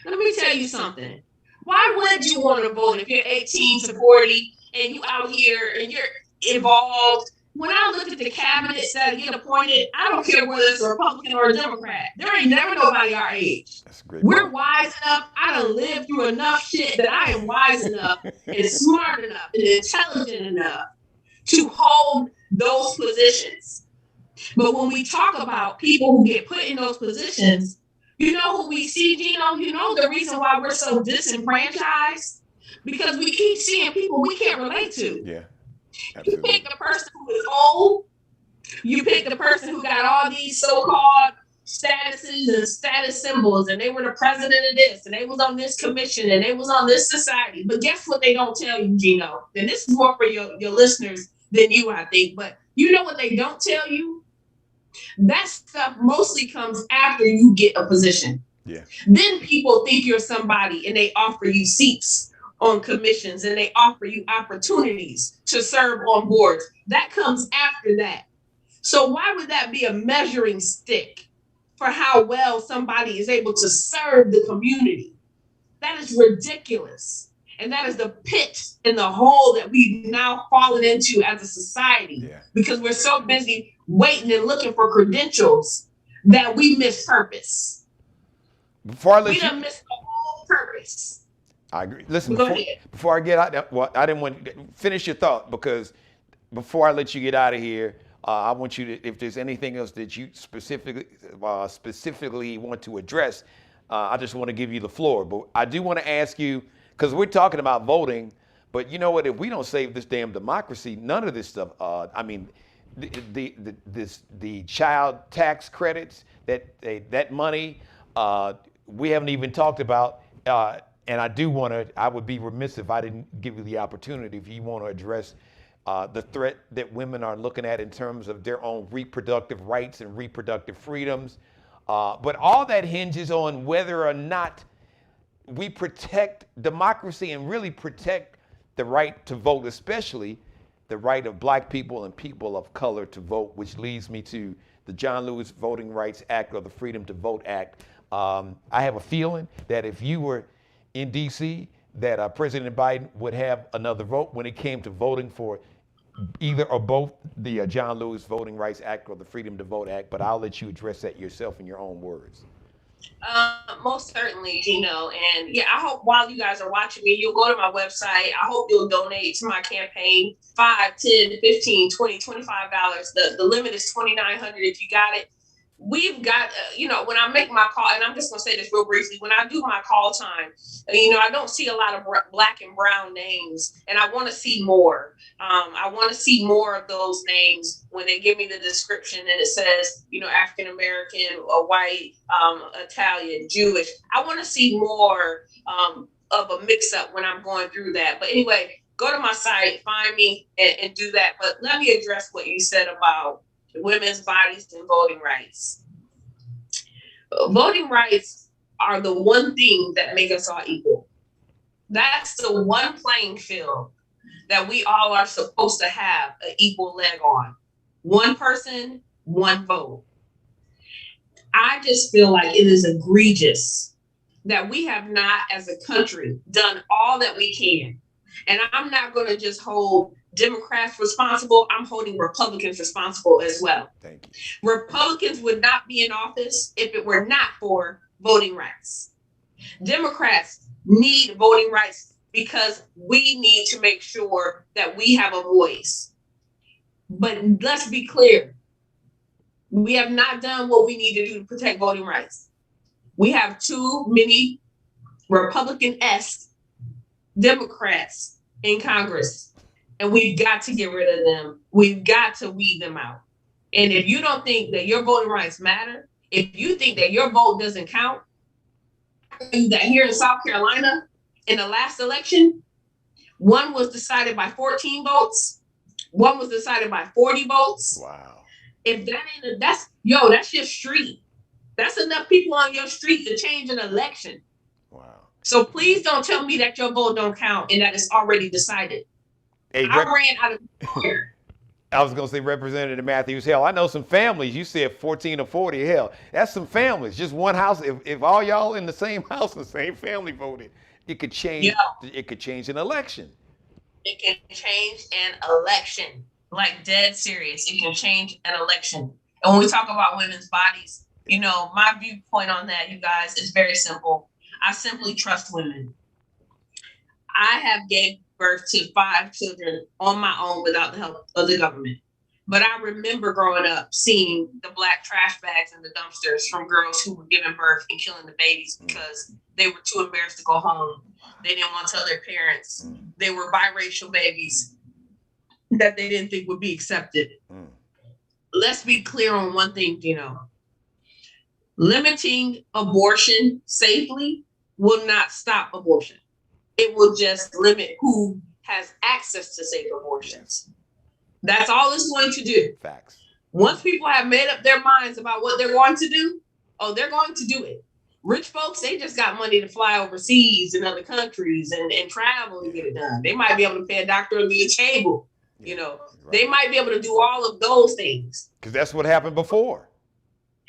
Let me tell you something. Why would you want to vote if you're 18 to 40 and you out here and you're involved when I look at the cabinets that get appointed, I don't care whether it's a Republican or a Democrat. There ain't never nobody our age. That's a great We're point. wise enough. I done lived through enough shit that I am wise enough and smart enough and intelligent enough to hold those positions. But when we talk about people who get put in those positions, you know who we see, Geno? You know the reason why we're so disenfranchised? Because we keep seeing people we can't relate to. Yeah, absolutely. You pick the person who is old. You pick the person who got all these so-called statuses and status symbols, and they were the president of this, and they was on this commission, and they was on this society. But guess what they don't tell you, Geno? And this is more for your listeners than you, I think. But you know what they don't tell you? That stuff mostly comes after you get a position. Yeah. Then people think you're somebody, and they offer you seats on commissions, and they offer you opportunities to serve on boards. That comes after that. So why would that be a measuring stick for how well somebody is able to serve the community? That is ridiculous. And that is the pit in the hole that we've now fallen into as a society, because we're so busy waiting and looking for credentials that we miss purpose. We done missed the whole purpose. I agree. Listen, before I get out, well, I didn't want to finish your thought, because before I let you get out of here, I want you to, if there's anything else that you specifically want to address, I just want to give you the floor. But I do want to ask you, because we're talking about voting, but you know what? If we don't save this damn democracy, none of this stuff. I mean, the child tax credits, that money, we haven't even talked about. And I would be remiss if I didn't give you the opportunity, if you want to address the threat that women are looking at in terms of their own reproductive rights and reproductive freedoms. But all that hinges on whether or not we protect democracy and really protect the right to vote, especially the right of Black people and people of color to vote, which leads me to the John Lewis Voting Rights Act, or the Freedom to Vote Act. I have a feeling that if you were in D.C., that President Biden would have another vote when it came to voting for either or both the John Lewis Voting Rights Act or the Freedom to Vote Act. But I'll let you address that yourself in your own words. Most certainly, Geno. And yeah, I hope while you guys are watching me, you'll go to my website. I hope you'll donate to my campaign, $5, $10, $15, $20, $25. The limit is $2,900 if you got it. We've got, when I make my call, and I'm just going to say this real briefly, when I do my call time, I don't see a lot of Black and brown names, and I want to see more. I want to see more of those names when they give me the description and it says, African-American, or white, Italian, Jewish. I want to see more of a mix-up when I'm going through that. But anyway, go to my site, find me, and do that. But let me address what you said about women's bodies and voting rights. Voting rights are the one thing that make us all equal. That's the one playing field that we all are supposed to have an equal leg on. One person, one vote. I just feel like it is egregious that we have not, as a country, done all that we can. And I'm not going to just hold Democrats responsible. I'm holding Republicans responsible as well. Thank you. Republicans would not be in office if it were not for voting rights. Democrats need voting rights because we need to make sure that we have a voice. But let's be clear. We have not done what we need to do to protect voting rights. We have too many Republican-esque Democrats in Congress. And we've got to get rid of them. We've got to weed them out. And if you don't think that your voting rights matter, if you think that your vote doesn't count, that here in South Carolina, in the last election, one was decided by 14 votes, one was decided by 40 votes. Wow. If that ain't that's your street. That's enough people on your street to change an election. Wow. So please don't tell me that your vote don't count and that it's already decided. Hey, I ran out of here. I was going to say Representative Matthews, hell, I know some families. You said 14 or 40, hell, that's some families. Just one house. If all y'all in the same house, the same family voted, it could change. Yeah. It could change an election. It can change an election. Like dead serious. It can change an election. And when we talk about women's bodies, my viewpoint on that, you guys, is very simple. I simply trust women. I have gave birth to 5 children on my own without the help of the government. But I remember growing up seeing the black trash bags in the dumpsters from girls who were giving birth and killing the babies because they were too embarrassed to go home. They didn't want to tell their parents. They were biracial babies that they didn't think would be accepted. Let's be clear on one thing, Geno. Limiting abortion safely will not stop abortion. It will just limit who has access to safe abortions. That's all it's going to do. Facts. Once people have made up their minds about what they're going to do, they're going to do it. Rich folks, they just got money to fly overseas in other countries and travel and get it done. They might be able to pay a doctor to be a table. Right. They might be able to do all of those things. Because that's what happened before.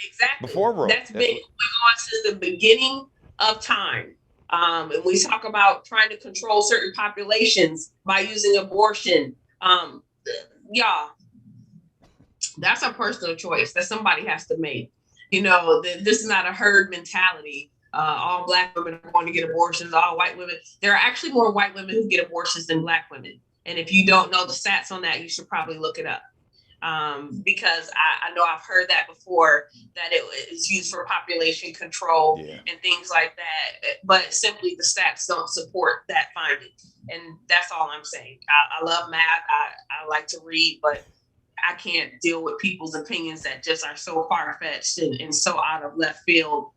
Exactly. Before Roe. That's been going on since the beginning of time. And we talk about trying to control certain populations by using abortion. That's a personal choice that somebody has to make. This is not a herd mentality. All black women are going to get abortions, all white women. There are actually more white women who get abortions than black women. And if you don't know the stats on that, you should probably look it up. Because I know I've heard that before, that it is used for population control and things like that. But simply the stats don't support that finding. And that's all I'm saying. I love math. I like to read, but I can't deal with people's opinions that just are so far-fetched and so out of left field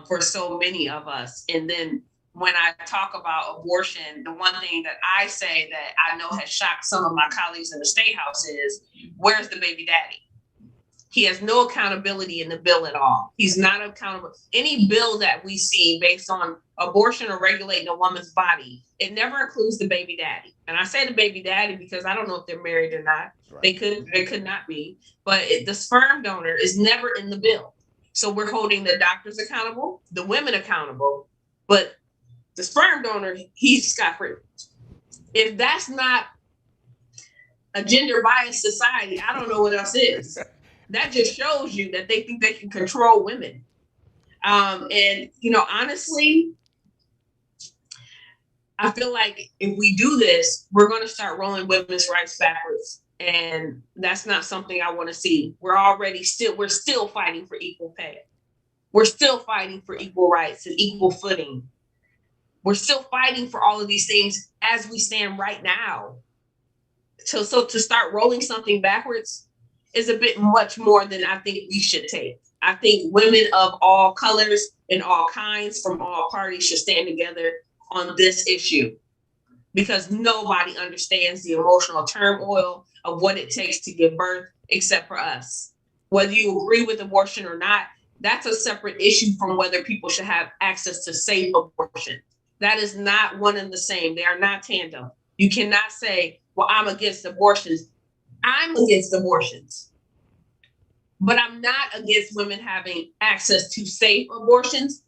for so many of us. And then when I talk about abortion, the one thing that I say that I know has shocked some of my colleagues in the State House is, where's the baby daddy? He has no accountability in the bill at all. He's not accountable. Any bill that we see based on abortion or regulating a woman's body, it never includes the baby daddy. And I say the baby daddy because I don't know if they're married or not. Right. They could not be. But the sperm donor is never in the bill. So we're holding the doctors accountable, the women accountable, but the sperm donor, he's scot-free. If that's not a gender biased society, I don't know what else is. That just shows you that they think they can control women. And honestly, I feel like if we do this, we're going to start rolling women's rights backwards. And that's not something I want to see. We're still fighting for equal pay. We're still fighting for equal rights and equal footing. We're still fighting for all of these things as we stand right now. So to start rolling something backwards is a bit much more than I think we should take. I think women of all colors and all kinds from all parties should stand together on this issue, because nobody understands the emotional turmoil of what it takes to give birth except for us. Whether you agree with abortion or not, that's a separate issue from whether people should have access to safe abortion. That is not one and the same. They are not tandem. You cannot say, well, I'm against abortions. I'm against abortions. But I'm not against women having access to safe abortions.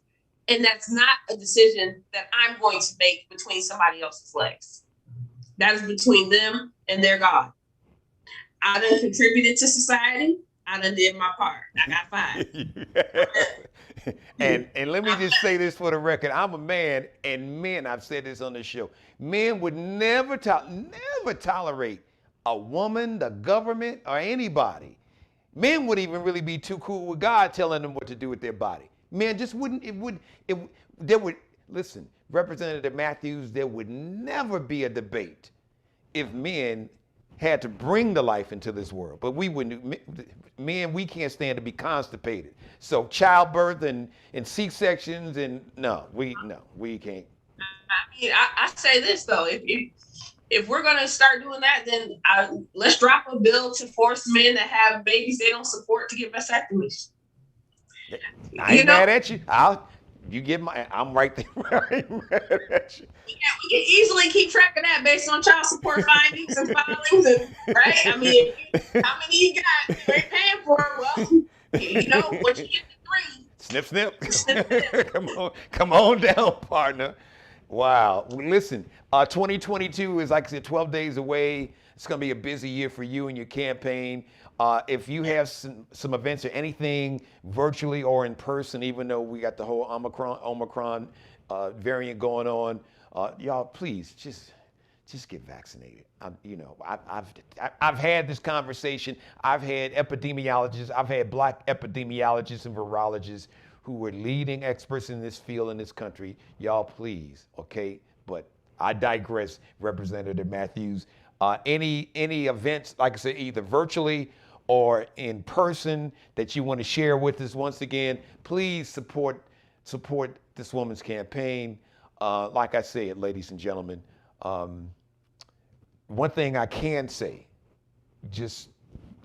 And that's not a decision that I'm going to make between somebody else's legs. That is between them and their God. I done contributed to society. I done did my part. I got 5. And let me just say this for the record. I'm a man, and men, I've said this on the show, men would never tolerate a woman, the government, or anybody. Men would even really be too cool with God telling them what to do with their body. Men just wouldn't, listen, Representative Matthews, there would never be a debate if men had to bring the life into this world. But we wouldn't, men, we can't stand to be constipated. So childbirth and C-sections we can't. I mean, I say this though, if we're gonna start doing that, then let's drop a bill to force men that have babies they don't support to get vasectomies. I ain't mad at you. I'm right there. Mad at you. We can easily keep track of that based on child support findings and filings, right? I mean, how many you got? You ain't paying for it. Well, once you get the 3. Snip. Come on down, partner. Wow. Well, listen, 2022 is, like I said, 12 days away. It's going to be a busy year for you and your campaign. If you have some events or anything virtually or in person, even though we got the whole Omicron variant going on, y'all, please just get vaccinated. I've had this conversation. I've had epidemiologists. I've had black epidemiologists and virologists who were leading experts in this field in this country. Y'all, please, okay? But I digress, Representative Matthews. Any events, like I said, either virtually or in person that you want to share with us, once again, please support this woman's campaign. Like I said, ladies and gentlemen, one thing I can say,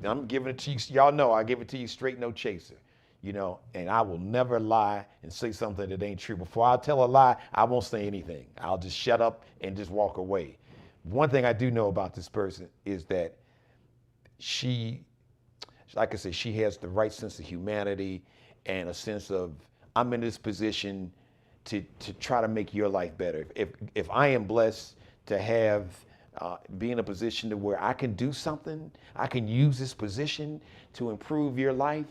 I'm giving it to you. Y'all know I give it to you straight, no chaser. And I will never lie and say something that ain't true. Before I tell a lie, I won't say anything. I'll just shut up and just walk away. One thing I do know about this person is that she, like I said, she has the right sense of humanity and a sense of, I'm in this position to try to make your life better. If I am blessed to have be in a position to where I can do something, I can use this position to improve your life,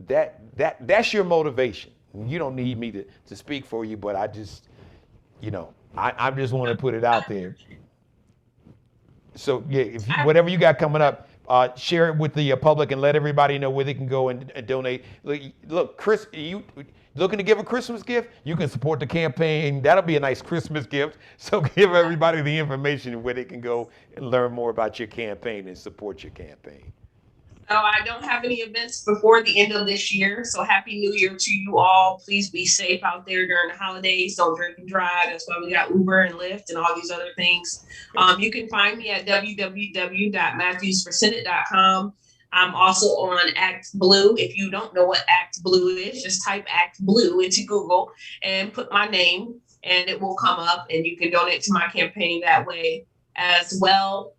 that's your motivation. You don't need me to speak for you, but I just, I just want to put it out there. So yeah, whatever you got coming up, share it with the public and let everybody know where they can go and donate. Look, Chris, you looking to give a Christmas gift? You can support the campaign. That'll be a nice Christmas gift. So give everybody the information where they can go and learn more about your campaign and support your campaign. No, I don't have any events before the end of this year. So Happy New Year to you all. Please be safe out there during the holidays. Don't drink and drive. That's why we got Uber and Lyft and all these other things. You can find me at www.matthewsforsenate.com. I'm also on Act Blue. If you don't know what Act Blue is, just type Act Blue into Google and put my name and it will come up and you can donate to my campaign that way as well.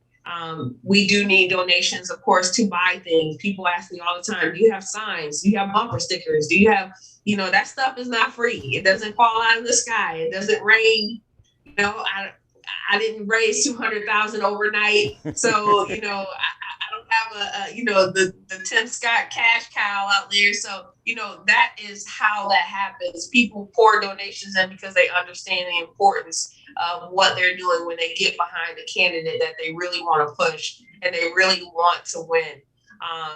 We do need donations, of course, to buy things. People ask me all the time, do you have signs? Do you have bumper stickers? Do you have, that stuff is not free. It doesn't fall out of the sky. It doesn't rain. I didn't raise 200,000 overnight. So, I don't have the Tim Scott cash cow out there. So, that is how that happens. People pour donations in because they understand the importance of what they're doing when they get behind a candidate that they really want to push and they really want to win.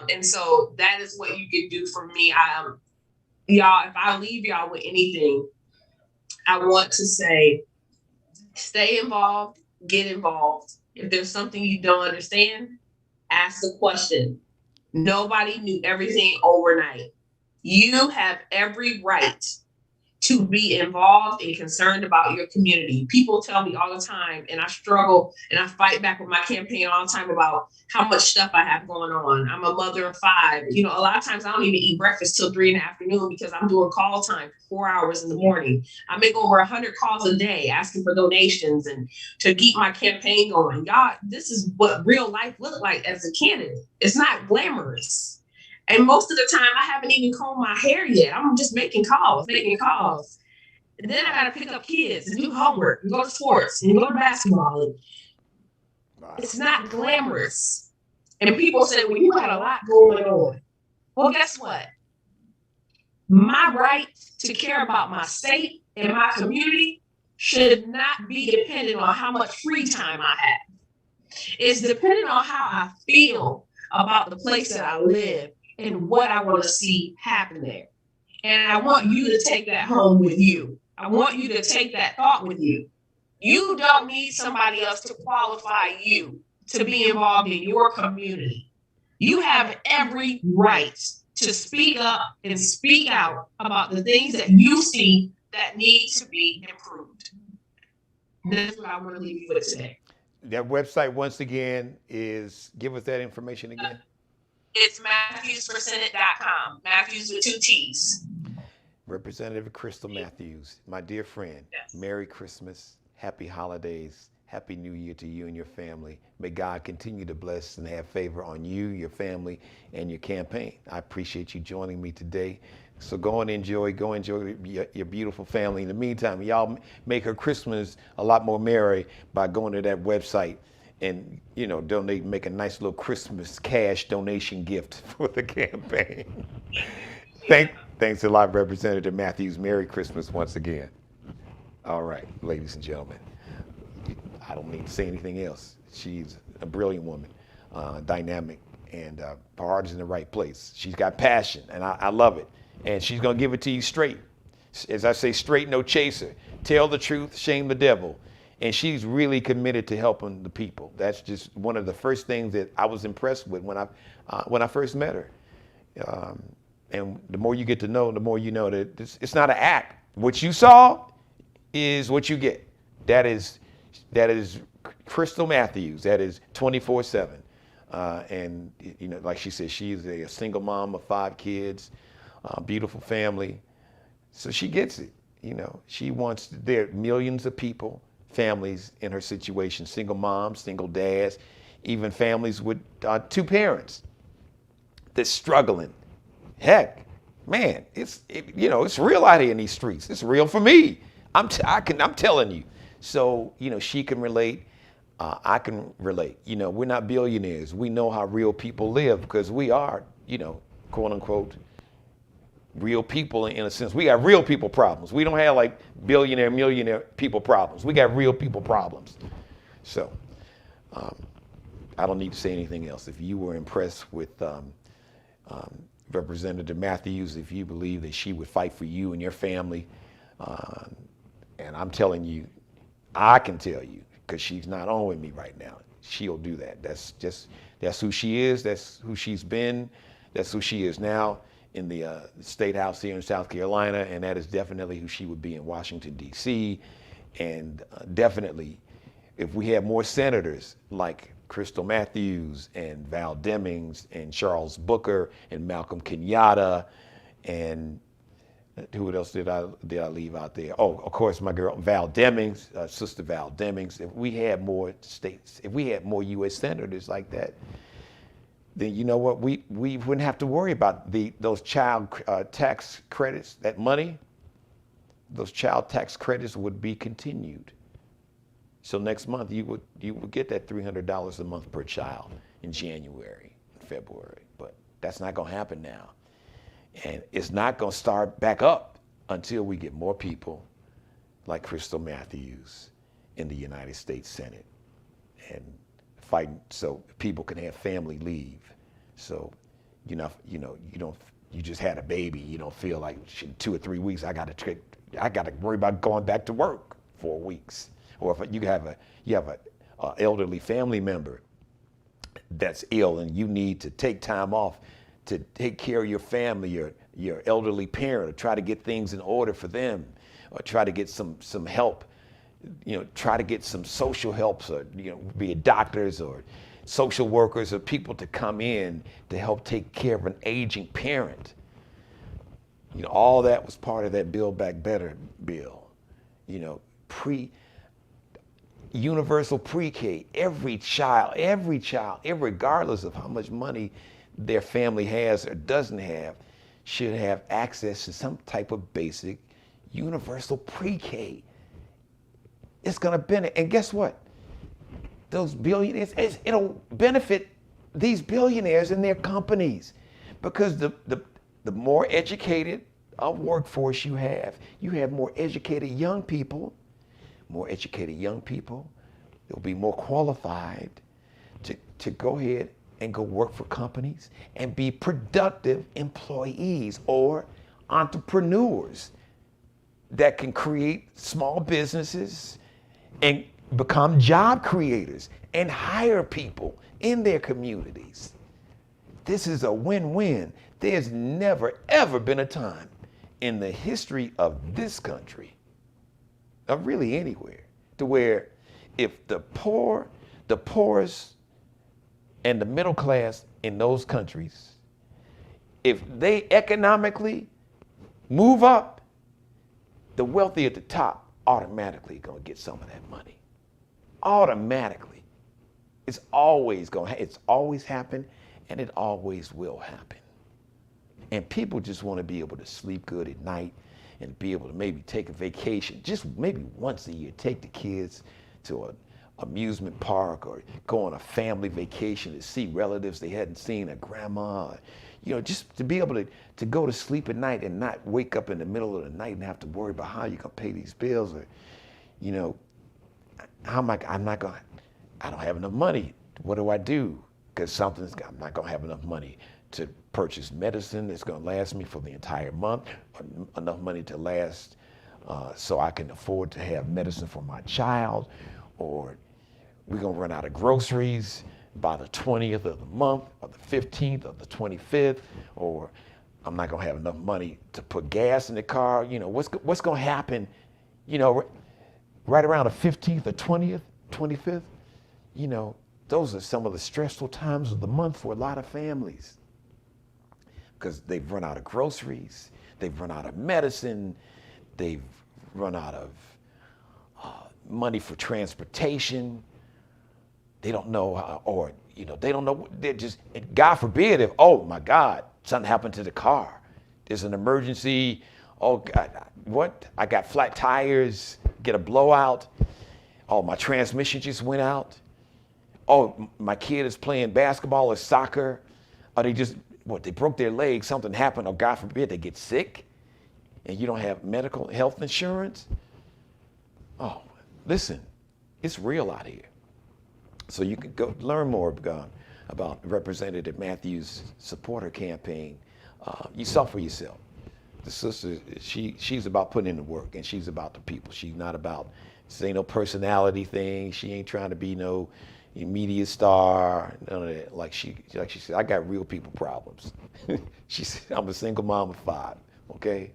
And so that is what you can do for me. Y'all, if I leave y'all with anything, I want to say, stay involved, get involved. If there's something you don't understand, ask the question. Nobody knew everything overnight. You have every right to be involved and concerned about your community. People tell me all the time, and I struggle and I fight back with my campaign all the time about how much stuff I have going on. I'm a mother of 5. A lot of times I don't even eat breakfast till 3 in the afternoon because I'm doing call time for 4 hours in the morning. I make over 100 calls a day asking for donations and to keep my campaign going. Y'all, this is what real life looks like as a candidate. It's not glamorous. And most of the time, I haven't even combed my hair yet. I'm just making calls. And then I got to pick up kids and do homework and go to sports and go to basketball. It's not glamorous. And people say, well, you got a lot going on. Well, guess what? My right to care about my state and my community should not be dependent on how much free time I have. It's dependent on how I feel about the place that I live and what I want to see happen there. And I want you to take that home with you. I want you to take that thought with you. You don't need somebody else to qualify you to be involved in your community. You have every right to speak up and speak out about the things that you see that need to be improved. That's what I want to leave you with today. That website, once again, give us that information again. It's MatthewsForSenate.com. Matthews with 2 T's. Representative Krystle Matthews, my dear friend, yes. Merry Christmas, Happy Holidays, Happy New Year to you and your family. May God continue to bless and have favor on you, your family, and your campaign. I appreciate you joining me today. So go and enjoy your beautiful family. In the meantime, y'all make her Christmas a lot more merry by going to that website and donate, make a nice little Christmas cash donation gift for the campaign. Thanks a lot, Representative Matthews. Merry Christmas once again. All right, ladies and gentlemen, I don't need to say anything else. She's a brilliant woman, dynamic, and her heart is in the right place. She's got passion, and I love it. And she's gonna give it to you straight. As I say, straight, no chaser. Tell the truth, shame the devil. And she's really committed to helping the people. That's just one of the first things that I was impressed with when I first met her. And the more you get to know, the more you know that it's not an act. What you saw is what you get. That is Krystle Matthews. That is 24/7. And like she said, she's a single mom of 5 kids, beautiful family. So she gets it. She wants, there are millions of people, families in her situation, single moms, single dads, even families with 2 parents that's struggling. Heck, man, it's real out here in these streets. It's real for me. I'm telling you. So she can relate. I can relate. We're not billionaires. We know how real people live because we are, quote unquote, real people in a sense. We got real people problems. We don't have like billionaire, millionaire people problems. We got real people problems. So I don't need to say anything else. If you were impressed with Representative Matthews, if you believe that she would fight for you and your family, and I'm telling you, I can tell you, because she's not on with me right now, she'll do that. That's who she is. That's who she's been. That's who she is now in the State House here in South Carolina, and that is definitely who she would be in Washington, D.C. And definitely, if we had more senators like Krystle Matthews and Val Demings and Charles Booker and Malcolm Kenyatta, and who else did I leave out there? Oh, of course, my girl Val Demings, Sister Val Demings. If we had more states, if we had more U.S. senators like that, then you know what? We wouldn't have to worry about those child tax credits. That money, those child tax credits would be continued. So next month you would get that $300 a month per child in January and February. But that's not going to happen now. And it's not going to start back up until we get more people like Krystle Matthews in the United States Senate and fighting so people can have family leave. So, you just had a baby. You don't feel like 2 or 3 weeks I got to worry about going back to work 4 weeks. Or if you have a elderly family member that's ill and you need to take time off to take care of your family, your elderly parent, or try to get things in order for them, or try to get some help, try to get some social helps, or be it doctors or social workers or people to come in to help take care of an aging parent. All that was part of that Build Back Better bill. Universal pre-K, every child, regardless of how much money their family has or doesn't have, should have access to some type of basic universal pre-K. It's going to benefit, and guess what? Those billionaires, it'll benefit these billionaires and their companies, because the more educated a workforce you have more educated young people. They'll be more qualified to go ahead and go work for companies and be productive employees or entrepreneurs that can create small businesses and become job creators and hire people in their communities. This is a win-win. There's never, ever been a time in the history of this country, of really anywhere, to where if the poorest and the middle class in those countries, if they economically move up, the wealthy at the top automatically gonna get some of that money. Automatically. It's always happened, and it always will happen. And people just want to be able to sleep good at night and be able to maybe take a vacation, just maybe once a year, take the kids to amusement park or go on a family vacation to see relatives they hadn't seen, a grandma. Just to be able to go to sleep at night and not wake up in the middle of the night and have to worry about how you're gonna pay these bills, or, how am I don't have enough money. What do I do? Because I'm not gonna have enough money to purchase medicine that's gonna last me for the entire month, or enough money to last so I can afford to have medicine for my child, or we're gonna run out of groceries by the 20th of the month, or the 15th, or the 25th, or I'm not gonna have enough money to put gas in the car. What's gonna happen, right around the 15th or 20th, 25th? Those are some of the stressful times of the month for a lot of families, because they've run out of groceries, they've run out of medicine, they've run out of money for transportation. They don't know how, or they don't know. They're just, God forbid, if, oh my God, something happened to the car. There's an emergency. Oh God, what? I got flat tires, get a blowout. Oh, my transmission just went out. Oh, my kid is playing basketball or soccer. Or they broke their leg, something happened, or God forbid, they get sick and you don't have medical health insurance. Oh, listen, it's real out here. So you can go learn more about Representative Matthews' supporter campaign. You saw for yourself. The sister, she's about putting in the work, and she's about the people. She's not about, this ain't no personality thing. She ain't trying to be no media star, none of that. Like she said, I got real people problems. She said, I'm a single mom of 5, okay?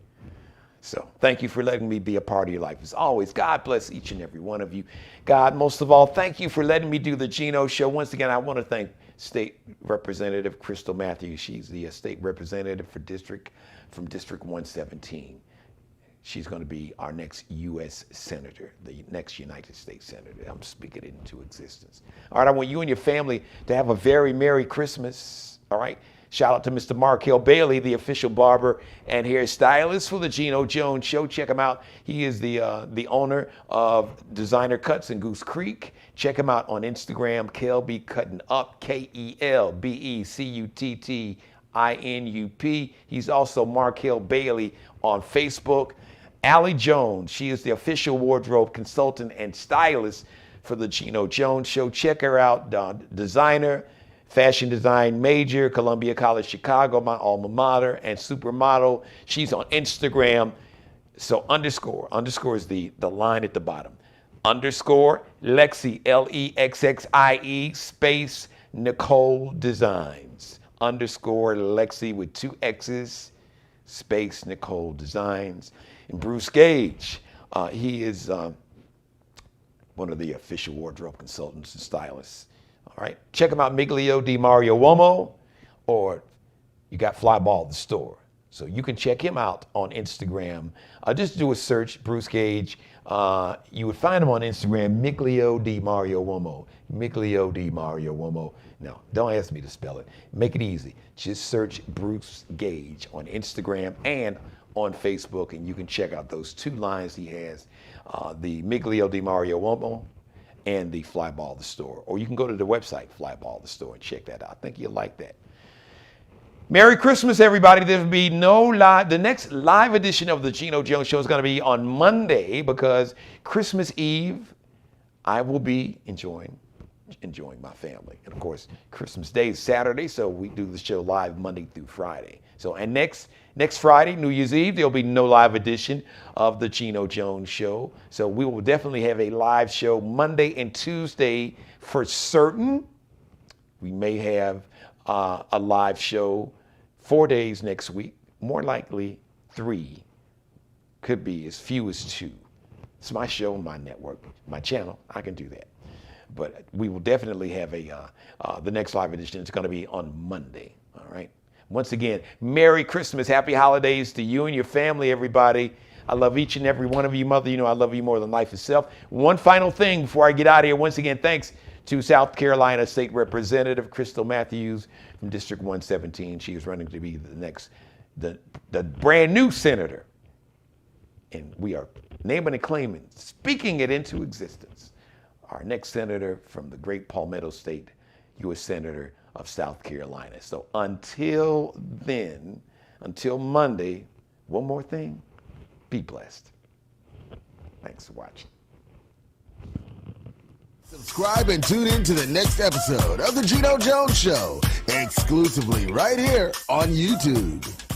So thank you for letting me be a part of your life. As always, God bless each and every one of you. God, most of all, thank you for letting me do the Geno Show. Once again, I want to thank State Representative Krystle Matthews. She's the state representative from District 117. She's going to be our next U.S. Senator, the next United States Senator. I'm speaking it into existence. All right, I want you and your family to have a very Merry Christmas, all right? Shout out to Mr. Markel Bailey, the official barber and hairstylist for the Geno Jones Show. Check him out. He is the owner of Designer Cuts in Goose Creek. Check him out on Instagram, Kelby Cutting Up, KELBECUTTINUP. He's also Markel Bailey on Facebook. Allie Jones, she is the official wardrobe consultant and stylist for the Geno Jones Show. Check her out, designer, fashion design major, Columbia College Chicago, my alma mater, and supermodel. She's on Instagram. So underscore is the line at the bottom. Underscore Lexi, LEXXIE, space Nicole Designs. Underscore Lexi with 2 X's, space Nicole Designs. And Bruce Gage, he is one of the official wardrobe consultants and stylists. All right, check him out, Miglio di Mario Uomo, or you got Flyball the store. So you can check him out on Instagram. Just do a search, Bruce Gage. You would find him on Instagram, Miglio di Mario Uomo. Miglio di Mario Uomo. No, don't ask me to spell it. Make it easy. Just search Bruce Gage on Instagram and on Facebook, and you can check out those 2 lines he has, the Miglio di Mario Uomo and the Flyball the store. Or you can go to the website, Flyball the store, and check that out. I think you'll like that. Merry Christmas, everybody. There will be no live. The next live edition of the Geno Jones Show is going to be on Monday, because Christmas Eve, I will be enjoying my family. And of course, Christmas Day is Saturday, so we do the show live Monday through Friday. So, and next Friday, New Year's Eve, there'll be no live edition of the Geno Jones Show. So we will definitely have a live show Monday and Tuesday for certain. We may have a live show 4 days next week, more likely 3, could be as few as 2. It's my show, my network, my channel. I can do that. But we will definitely have the next live edition. It's going to be on Monday. All right. Once again, Merry Christmas, Happy Holidays to you and your family, everybody. I love each and every one of you, Mother. You know I love you more than life itself. One final thing before I get out of here. Once again, thanks to South Carolina State Representative Krystle Matthews from District 117. She is running to be the brand new senator. And we are naming and claiming, speaking it into existence. our next senator from the great Palmetto State, U.S. Senator of South Carolina. So until then, until Monday, one more thing, be blessed. Thanks for watching. Subscribe and tune in to the next episode of The Geno Jones Show, exclusively right here on YouTube.